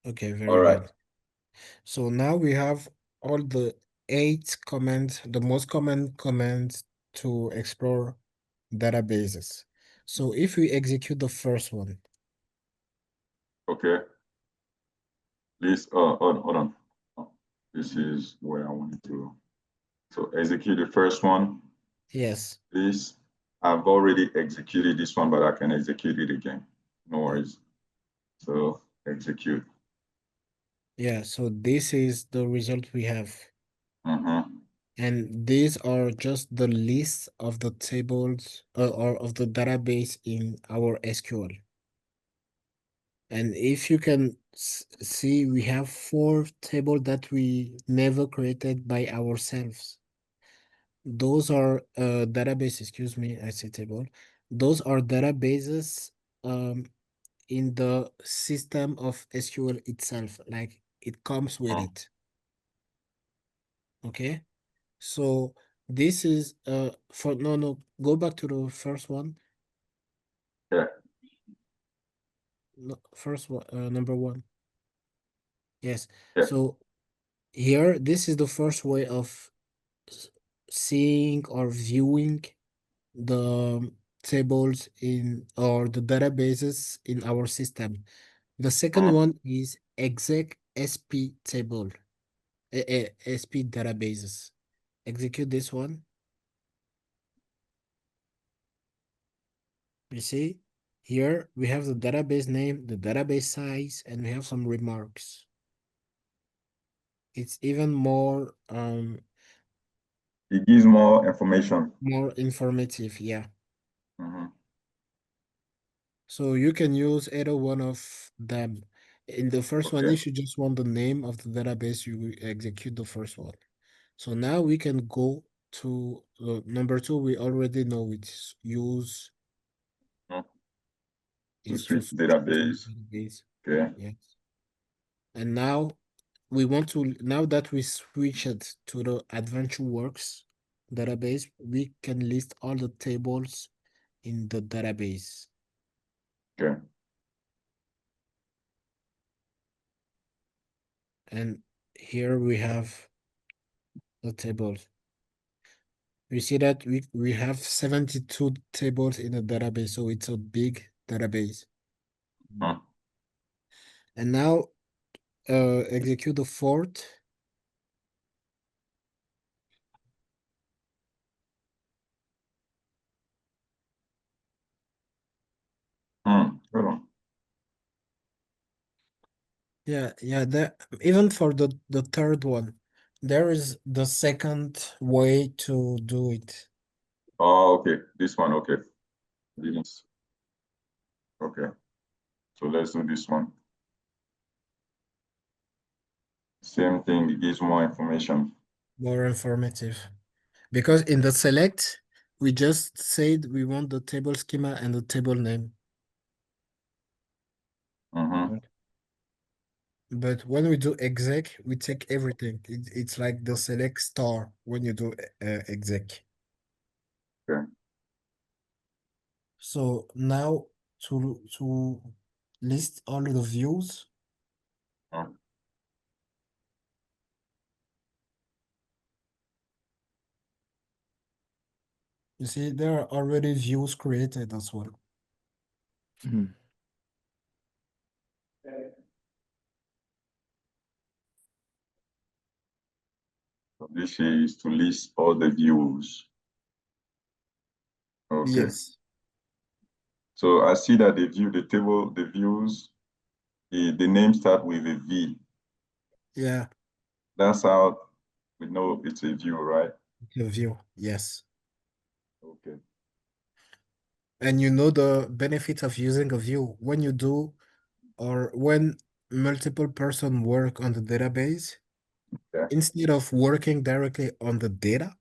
Okay, All very right. good. So now we have all the 8 commands, the most common commands to explore databases. So if we execute the first one, Okay. Please, hold on. Oh, this is where I wanted to. So execute the first one. yes. Please. I've already executed this one, but I can execute it again. No worries. So execute. Yeah, so this is the result we have. Mm-hmm. And these are just the list of the tables or of the database in our SQL. And if you can see, we have 4 tables that we never created by ourselves. Those are database, excuse me, I say table. Those are databases um in the system of SQL itself, like it comes with Mm. it. Okay. So this is for no, go back to the first one. Yeah, No, first one, number one. Yes. yeah. So here, this is the first way of s- seeing or viewing the tables in or the databases in our system. The second Mm. one is exec sp table, sp databases. Execute this one. You see, here we have the database name, the database size, and we have some remarks. It's even It gives more information. more informative, yeah. Mhm. So you can use either one of them. In the first one, Okay. if you just want the name of the database, you execute the first one. So now we can go to number two. We already know it's use Mm. To is to switch switch between database. database. Okay. Yes. And now we want to, now that we switched to the Adventure Works database, we can list all the tables in the database. Okay. And here we have the tables. We see that we have 72 tables in a database, so it's a big database. Mm. And now execute the fourth. Hold on. Yeah, even for the third one, there is the second way to do it. Oh, okay. This one. Okay. Didn't. Okay. So let's do this one. Same thing. It gives more information. More informative. Because in the select, we just said we want the table schema and the table name. Mm-hmm. But when we do exec, we take everything. It's like the select star when you do exec. Okay. So now to list all the views, Mm. you see there are already views created as well. Mhm. So this is to list all the views. Okay. Yes. So I see that the table, the views, the name start with a V. Yeah, That's how we know it's a view, right? the view. Yes. Okay. And you know the benefit of using a view when you do or when multiple person work on the database, Yeah. instead of working directly on the data,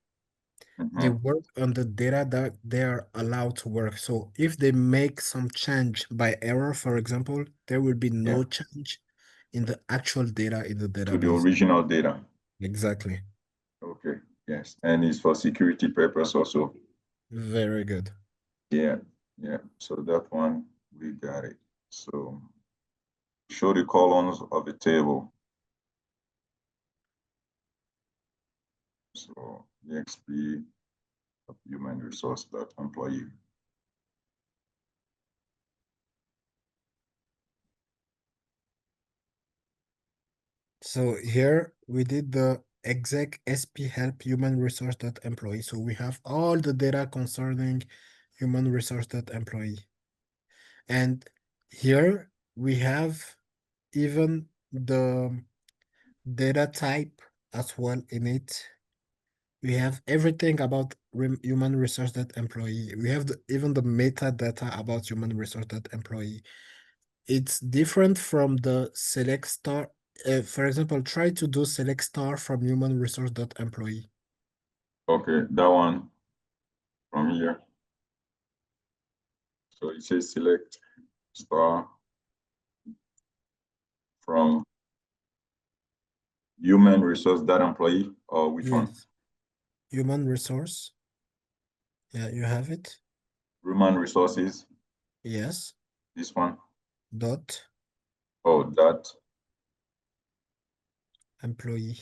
they Mm-hmm. work on the data that they are allowed to work. So if they make some change by error, for example, there will be Yeah. no change in the actual data in the To the database. original data. Exactly. Okay. Yes. And it's for security purpose also. Very good. Yeah. Yeah. So that one we got it. So show the columns of the table. So exp of human resource dot employee. So here we did the exec sp help human resource dot employee. So we have all the data concerning human resource dot employee. And here we have even the data type as well in it. We have everything about human resource that employee. We have even the metadata about human resource that employee. It's different from the select star. For example, try to do select star from human resource dot employee. Okay, that one from here. So it says select star from human resource that employee, or which one? Yes. Human resource. Yeah, you have it. Human resources, Yes. this one. Dot Oh, that. employee.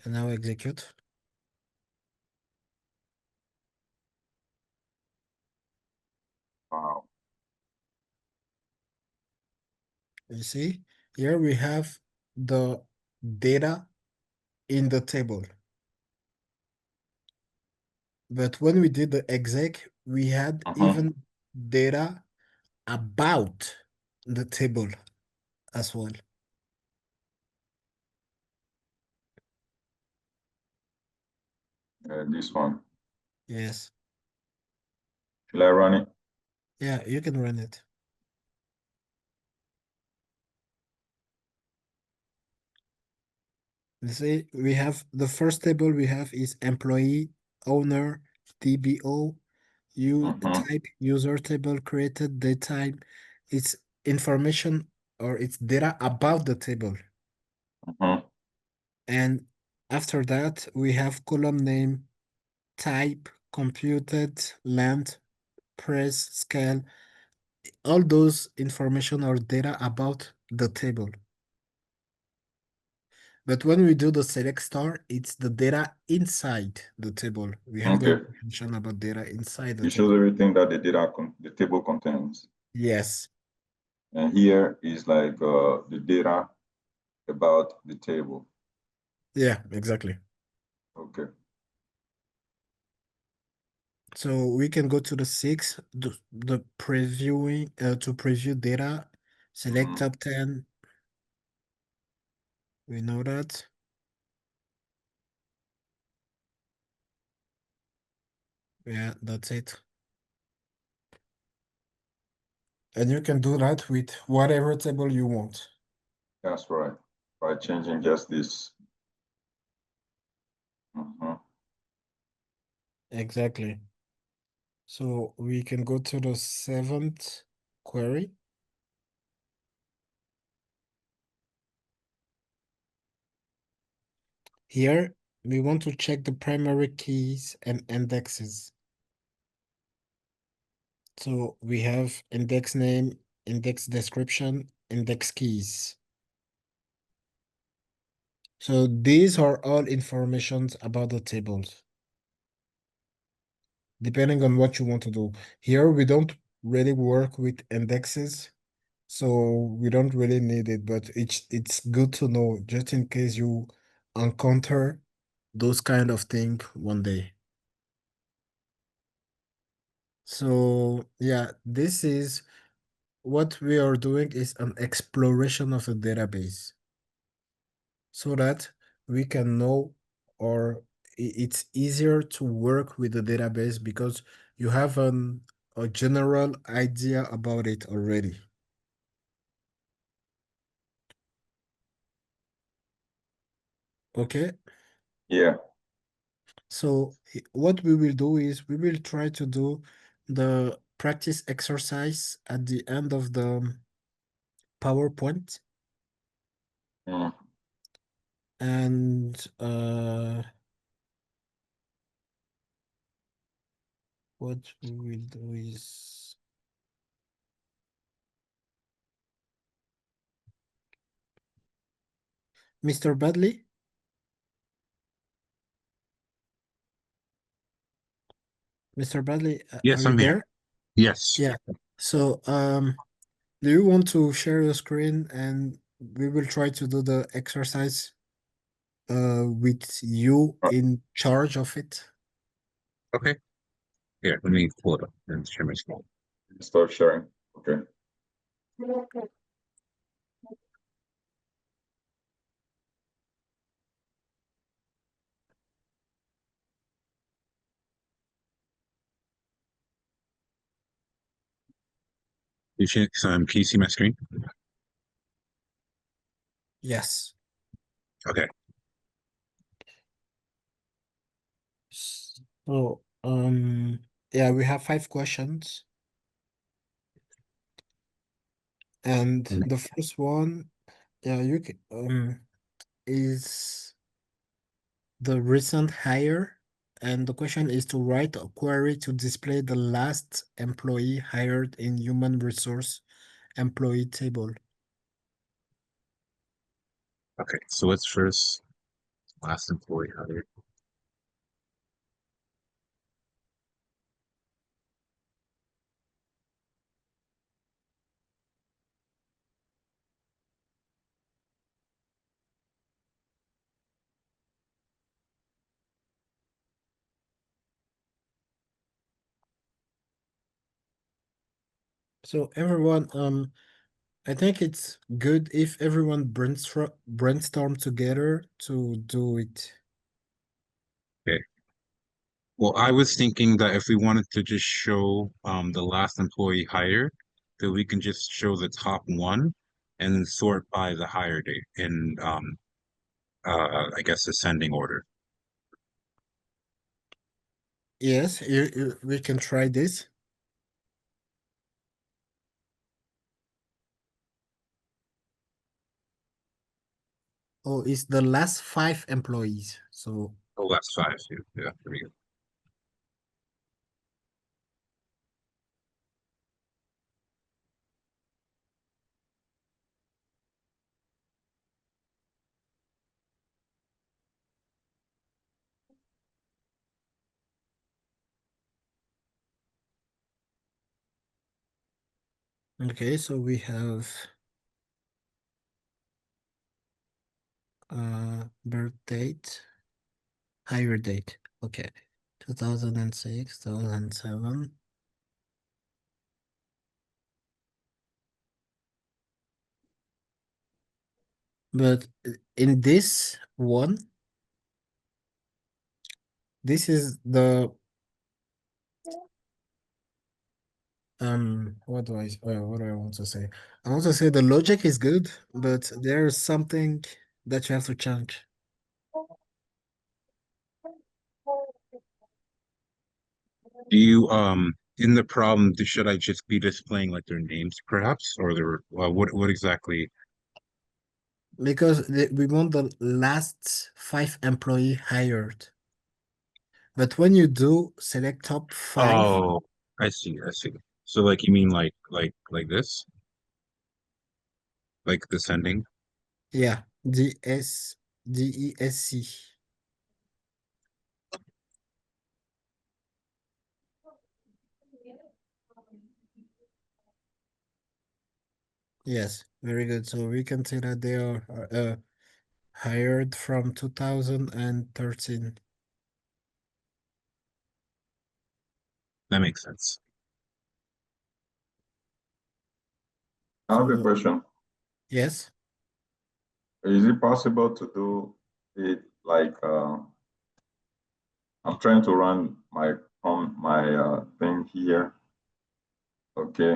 And now execute. Wow. You see, here we have the data in the table. But when we did the exec, we had even data about the table as well. This one. Yes. Shall I run it? Yeah, you can run it. You see, we have the first table we have is employee, owner, DBO, type, user table created, date type. It's information or it's data about the table. And after that, we have column name, type, computed, length, price, scale. All those information or data about the table. But when we do the select star, it's the data inside the table. We have the Okay. information about data inside the It shows table. everything that the data the table contains. Yes. And here is like the data about the table. Yeah, exactly. Okay. So we can go to the six, the previewing to preview data, select top 10. We know that. Yeah, that's it. And you can do that with whatever table you want. That's right. By changing just this. Exactly. So we can go to the seventh query. Here, we want to check the primary keys and indexes. So we have index name, index description, index keys. So these are all informations about the tables, depending on what you want to do. Here, we don't really work with indexes, so we don't really need it, but it's good to know just in case you encounter those kind of thing one day. So yeah, this is what we are doing is an exploration of the database so that we can know or it's easier to work with the database because you have a general idea about it already. Okay, Yeah. so what we will do is we will try to do the practice exercise at the end of the PowerPoint. Mm. And what we will do is Mr. Badley. Mr. Bradley, are Yes, you I'm here. there? Yes. Yeah. So, do you want to share your screen and we will try to do the exercise with you in charge of it? Okay. Here, let me pull it up and share my screen. Start sharing. Okay. Can you see my screen? Yes. Okay. So, yeah, we have 5 questions. And Mm. the first one, yeah, you can, is the recent hire. And the question is to write a query to display the last employee hired in human resource employee table. Okay. So let's first last employee hired. So everyone, I think it's good if everyone brainstorm together to do it. Okay. Well, I was thinking that if we wanted to just show the last employee hired, that we can just show the top one and then sort by the hire date in I guess ascending order. Yes, we can try this. Oh, it's the last 5 employees. So, Oh, that's five. Yeah, there we go. okay, so we have birth date, hire date. Okay. 2006, 2007. But in this one, this is the what do I want to say? I want to say the logic is good, but there's something that you have to change. Do you in the problem should I just be displaying like their names perhaps or their what exactly? Because we want the last 5 employee hired. But when you do select top 5, Oh, I see, I see. So like you mean like this? Like descending? yeah, DESC. Yes, very good. So we can say that they are hired from 2013. That makes sense. I have a So question. yes. Is it possible to do it like I'm trying to run my thing here. Okay.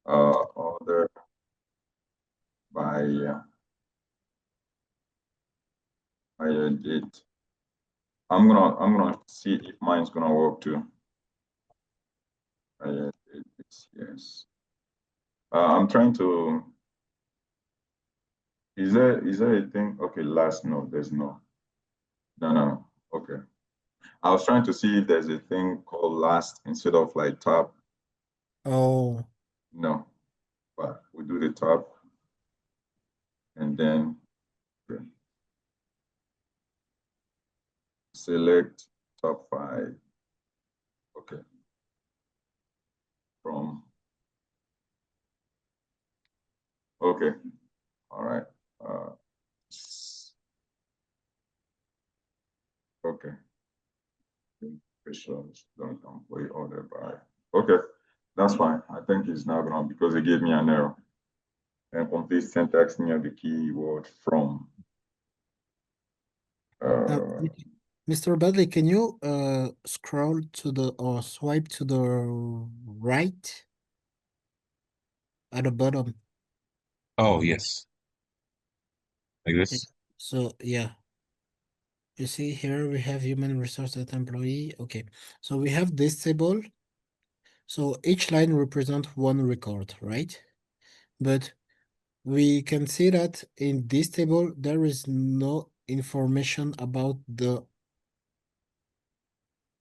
Order by date. I'm gonna see if mine's gonna work too. Yes. I'm trying to. Is there a thing? Okay, last no, there's no. No, no, no. Okay. I was trying to see if there's a thing called last instead of like top. Oh, No, but we do the top and then okay, select top 5. Okay, from okay, all right. Okay, officials don't employee order by. Okay, that's fine. I think it's now gonna because it gave me an error. And complete syntax near the keyword from. uh, Uh, Mr. Badley, can you scroll to the or swipe to the right? at the bottom. Oh, yes. Like Yeah. this? So yeah, you see here we have human resources employee. Okay, so we have this table. So each line represents one record, right? But we can see that in this table there is no information about the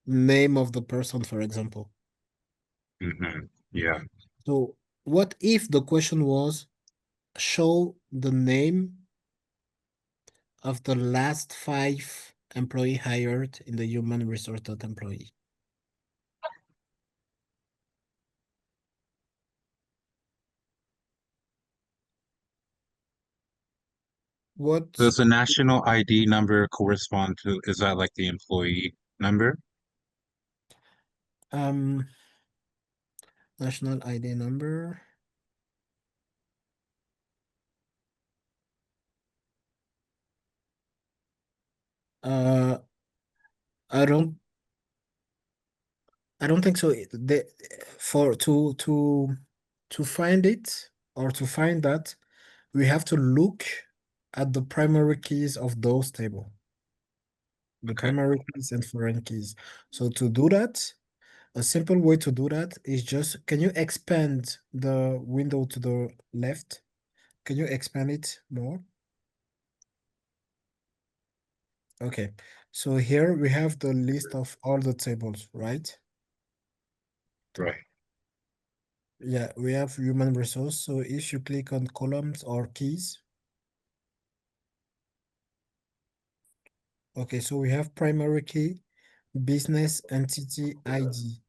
name of the person, for example. Yeah. So what if the question was show the name of the last 5 employee hired in the human resource employee? What Does the national ID number correspond to, is that like the employee number? um national ID number? Uh, I don't think so. For to find it or to find that, we have to look at the primary keys of those table, the Okay, primary keys and foreign keys. So to do that, a simple way to do that is just, can you expand the window to the left? Can you expand it more? Okay. So here we have the list of all the tables, right? right. Yeah, we have human resource. So if you click on columns or keys, okay, so we have primary key, business entity ID,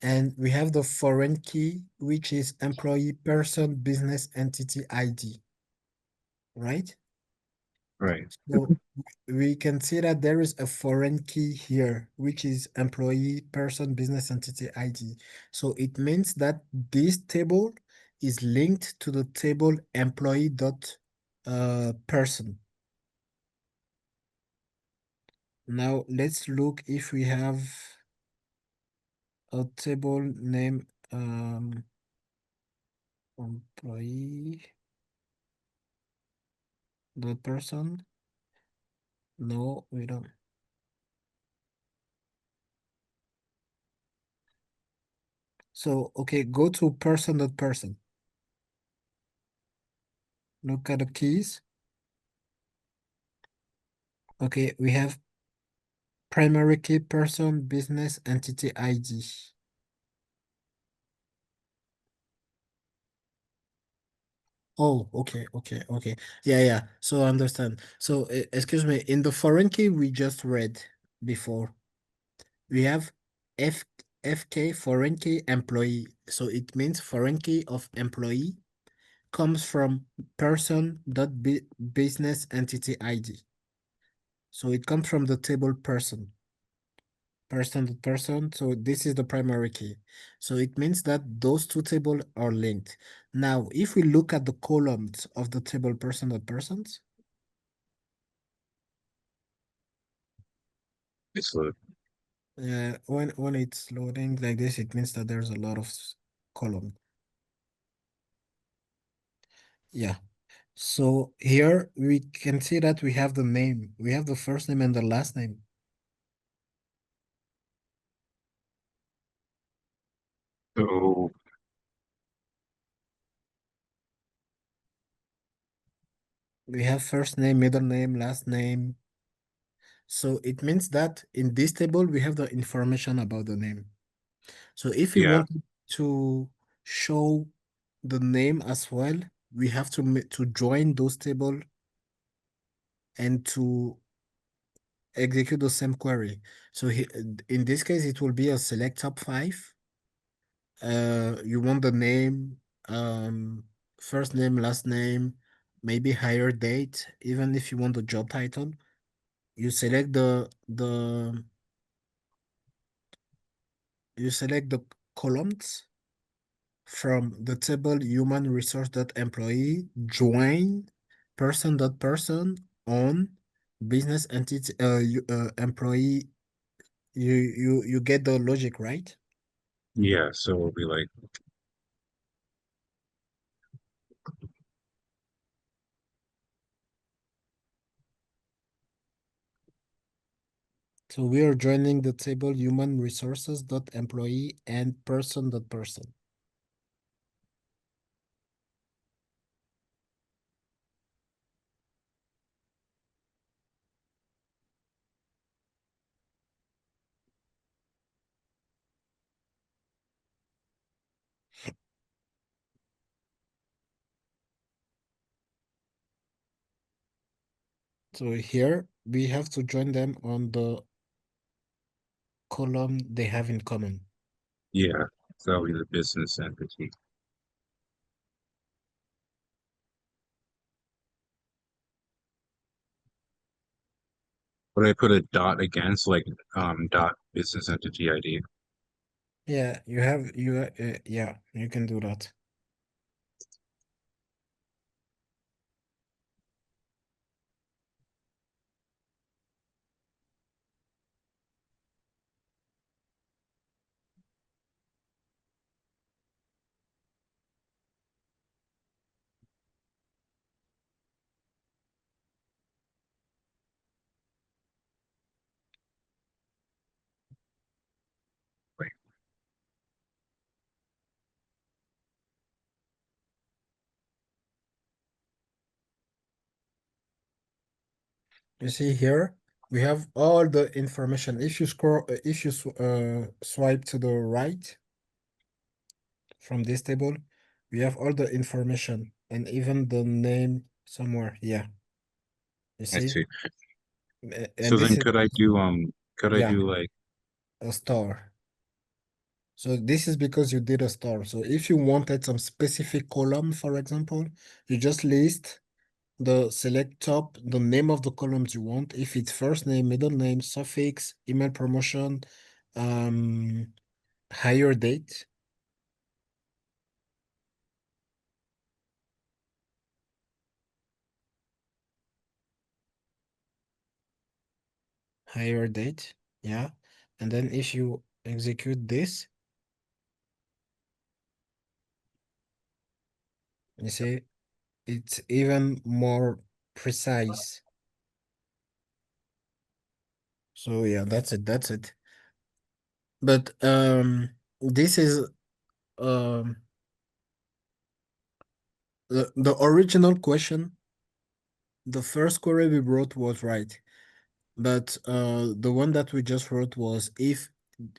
and we have the foreign key, which is employee person business entity ID, right? Right. So we can see that there is a foreign key here, which is employee person business entity ID. So it means that this table is linked to the table employee dot person. Now let's look if we have a table name employee the person. No, we don't. So okay, go to person dot person. Look at the keys. Okay, we have primary key person business entity ID. Oh, okay. Yeah. So I understand. So excuse me, in the foreign key we just read before, we have F FK foreign key employee. So it means foreign key of employee comes from person dot business entity ID. So it comes from the table person to person. So this is the primary key. So it means that those two tables are linked. Now, if we look at the columns of the table person to persons, It's a, when it's loading like this, it means that there's a lot of column. Yeah. So here we can see that we have the name. We have the first name and the last name. so We have first name, middle name, last name. So it means that in this table, we have the information about the name. So if we yeah, want to show the name as well, we have to join those table and to execute the same query. So in this case, it will be a select top 5. You want the name, first name, last name, maybe higher date, even if you want the job title. You select the columns from the table human resource dot employee join person dot person on business entity employee. You get the logic, right? yeah. So it'll be like, So we are joining the table human resources dot employee and person dot person. So here we have to join them on the column they have in common. Yeah, so that'll be the business entity. But I put a dot against like dot business entity ID. Yeah, yeah, you can do that. Wait, You see here, we have all the information. If you scroll, if you swipe to the right from this table, we have all the information and even the name somewhere. Yeah, you I see, see. So and this then is could I yeah do like a star. So this is because you did a star. So if you wanted some specific column, for example, you just list the select top, the name of the columns you want. If it's first name, middle name, suffix, email promotion, um, hire date, hire date, yeah. And then if you execute this, you see it's even more precise. So yeah, that's it. That's it. But this is um the original question. The first query we wrote was right. But the one that we just wrote was if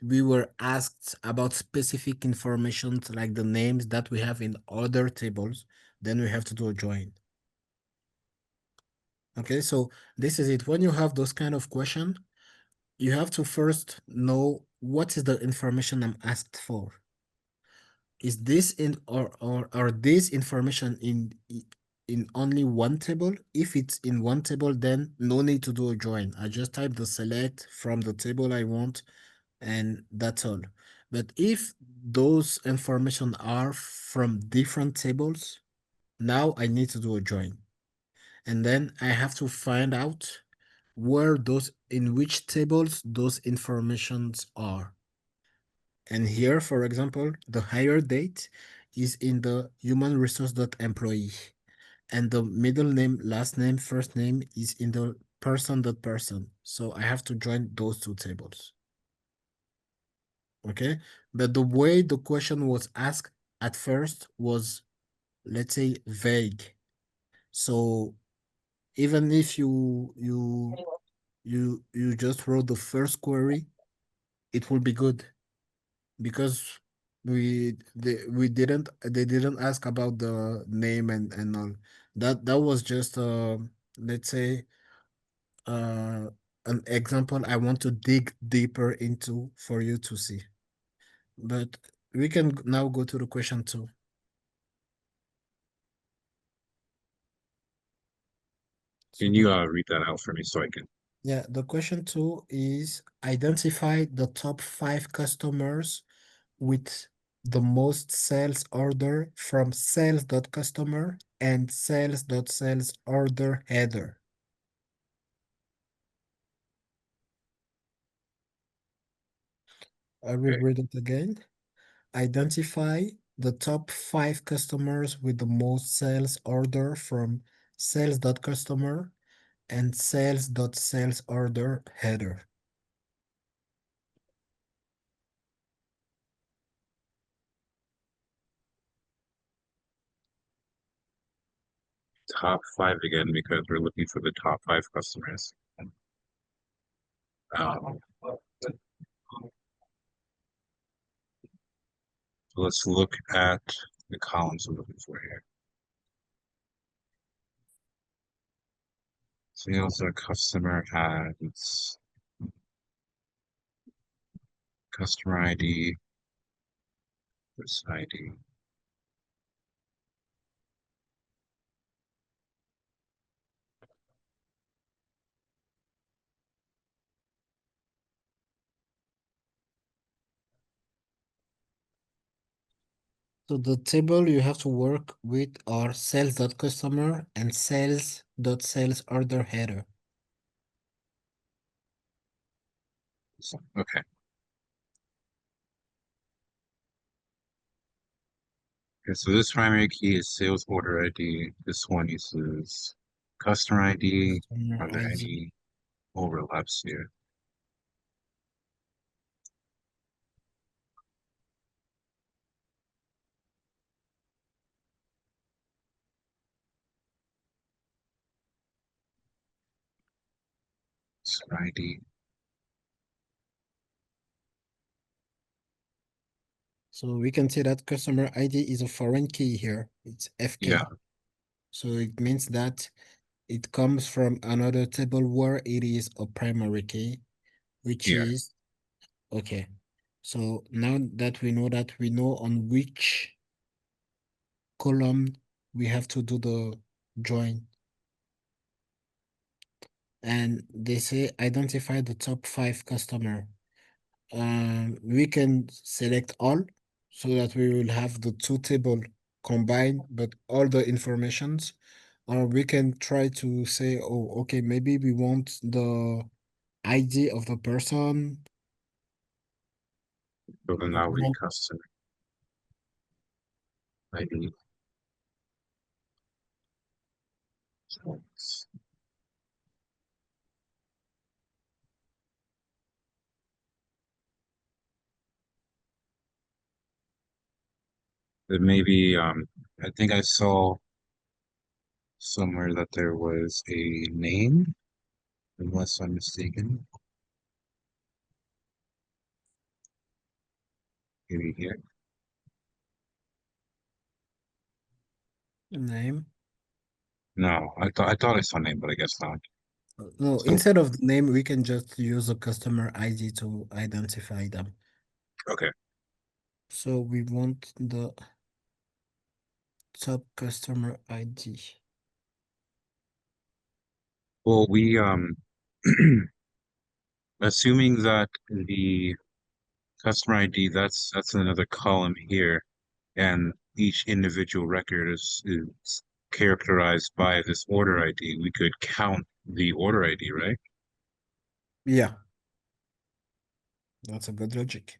we were asked about specific information like the names that we have in other tables, then we have to do a join. Okay, so this is it. When you have those kind of question, you have to first know what is the information I'm asked for. Is this in or are this information in only one table? If it's in one table, then no need to do a join. I just type the select from the table I want, and that's all. But if those information are from different tables, now I need to do a join. And then I have to find out where those in which tables those informations are. And here, for example, the hire date is in the human resource employee, and the middle name, last name, first name is in the person. So I have to join those two tables. Okay. But the way the question was asked at first was, let's say, vague. So even if you just wrote the first query, it will be good because they didn't ask about the name and all. That was just let's say uh an example I want to dig deeper into for you to see. But we can now go to the question two. So can the you read that out for me so I can yeah, the question two is identify the top 5 customers with the most sales order from sales.customer and sales.sales order header. I will okay. read it again. Identify the top 5 customers with the most sales order from sales.customer and sales.sales order header. top five again because we're looking for the top five customers. Um, so let's look at the columns we're looking for here. Sales or customer ads, customer ID, this ID. So the table you have to work with are sales.customer and sales.sales order header. Okay. Okay, so this primary key is sales order ID. This one uses customer ID. Customer Are there ID. any overlaps here? Customer ID. So we can see that customer ID is a foreign key here. It's FK. Yeah, So it means that it comes from another table where it is a primary key, which yeah. is okay. So now that, we know on which column we have to do the join. And they say identify the top five customer. We can select all so that we will have the two table combined, but all the informations. Or we can try to say, oh, okay, maybe we want the ID of the person. So then But now we we don't- customer ID. But maybe I think I saw somewhere that there was a name, unless I'm mistaken. Maybe here. Name. No, I thought I saw name, but I guess not. No, So instead of the name, we can just use a customer ID to identify them. okay. So we want the top customer ID. Well, we assuming that the customer ID, that's another column here, and each individual record is characterized by this order ID. We could count the order ID, right? Yeah, that's a good logic.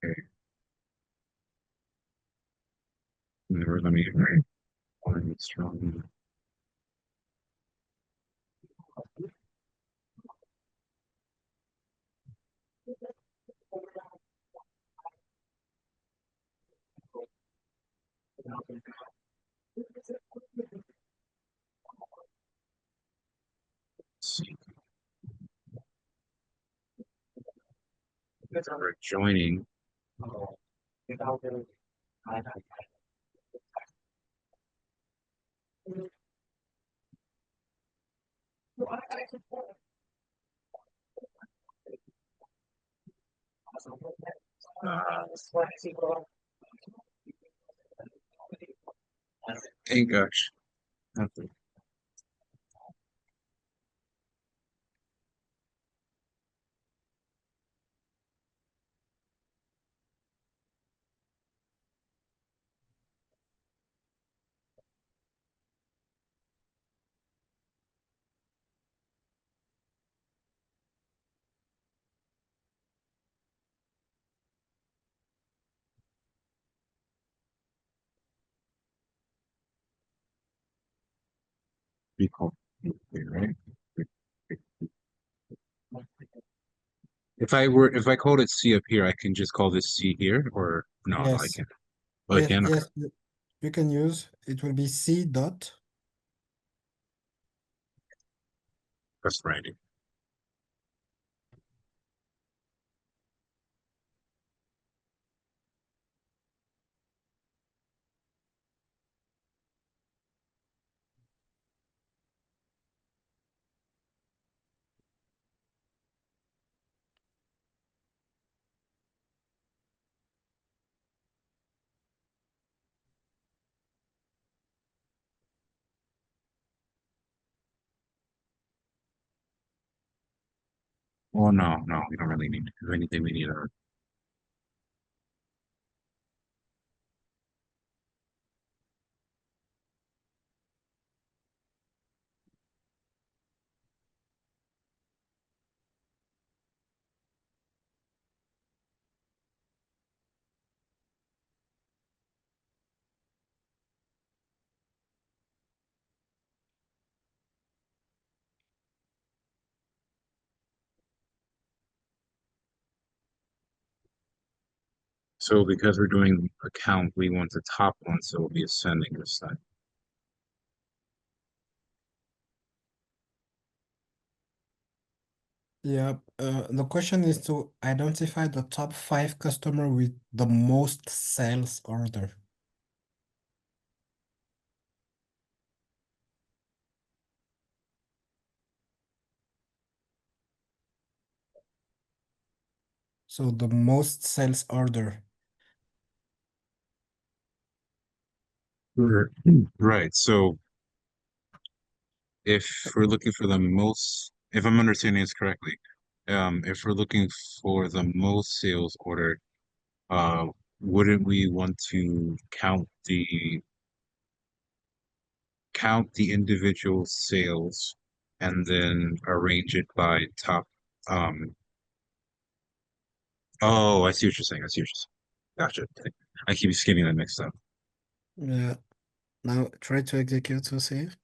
Okay. Let me find it strong. Let's see. We're joining. Uh, hey gosh. Nothing. be called here, right? If I called it C up here, I can just call this C here, or no, I Yes. can't. Oh, I Yes, can. Okay, yes, you can use, it will be C dot. that's right. Oh no, no, we don't really need. If anything, we need a. So because we're doing a count, we want the top one, so it'll be ascending this time. Yeah, the question is to identify the top 5 customer with the most sales order. So the most sales order. Right. So if we're looking for the most, if I'm understanding this correctly, if we're looking for the most sales order, uh, wouldn't we want to count the individual sales and then arrange it by top? Um, oh, I see what you're saying. I see what you're saying. Gotcha. I keep getting that mixed up. Yeah. Now try to execute to save.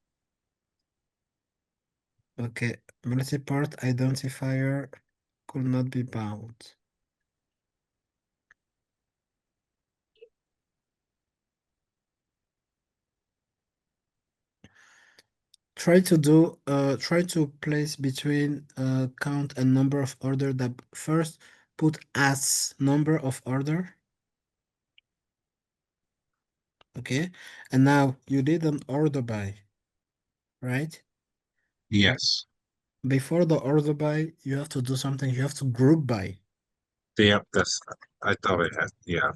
Okay. Multi-part identifier could not be bound. Try to place between count and number of order that first put as number of order. Okay. And now you did an order by, right? Yes. Before the order by, you have to do something. You have to group by. Yep, that's I thought it had yeah.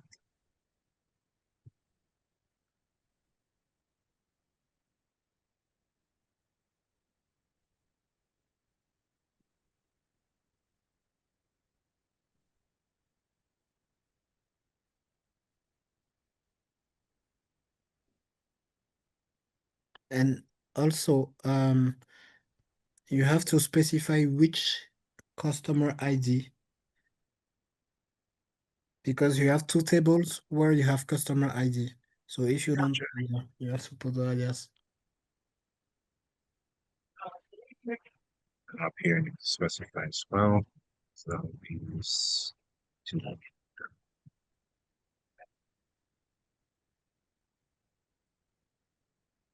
And also, you have to specify which customer ID because you have two tables where you have customer ID. So if you don't, Gotcha. yeah, you have to put the alias. And up here, I need to specify as well. So we use two.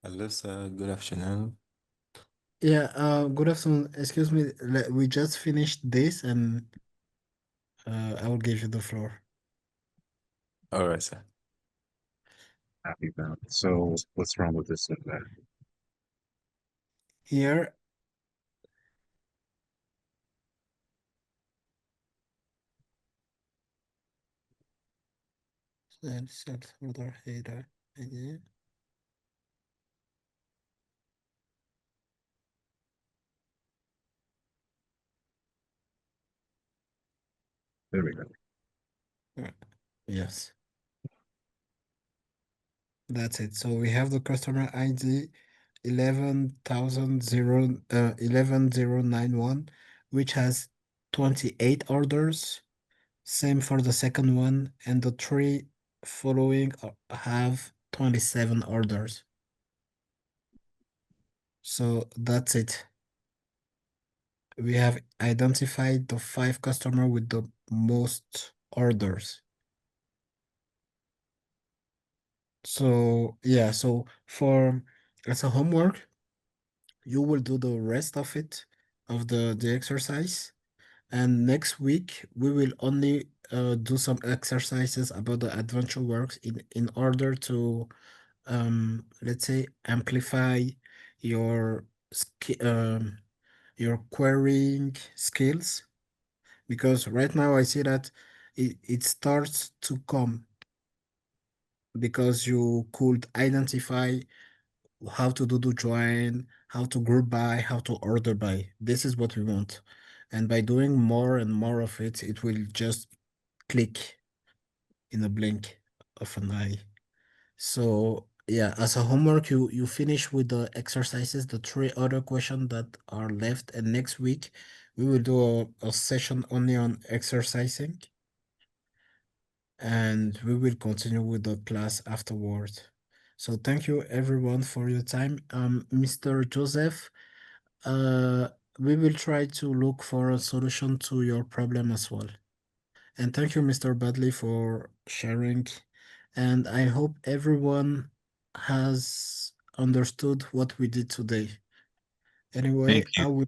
Hello, sir. Good afternoon. Yeah, good afternoon. Excuse me, we just finished this and I will give you the floor. All right, sir. Happy about it. So what's wrong with this and that? Here, sales order header ID. There we go. Yes, that's it. So we have the customer ID 11091, which has 28 orders. Same for the second one, and the three following have 27 orders. So that's it. We have identified the 5 customer with the most orders. So yeah, so for as a homework, you will do the rest of it of the exercise. And next week we will only do some exercises about the adventure works in order to let's say amplify your your querying skills, because right now I see that it starts to come because you could identify how to do the join, how to group by, how to order by. This is what we want. And by doing more and more of it, it will just click in a blink of an eye. So yeah, as a homework, you finish with the exercises, the 3 other questions that are left, and next week we will do a session only on exercising, and we will continue with the class afterward. So thank you everyone for your time. Mr. Joseph, uh, we will try to look for a solution to your problem as well. And thank you, Mr. Badley, for sharing. And I hope everyone has understood what we did today. Thank Anyway, I you. will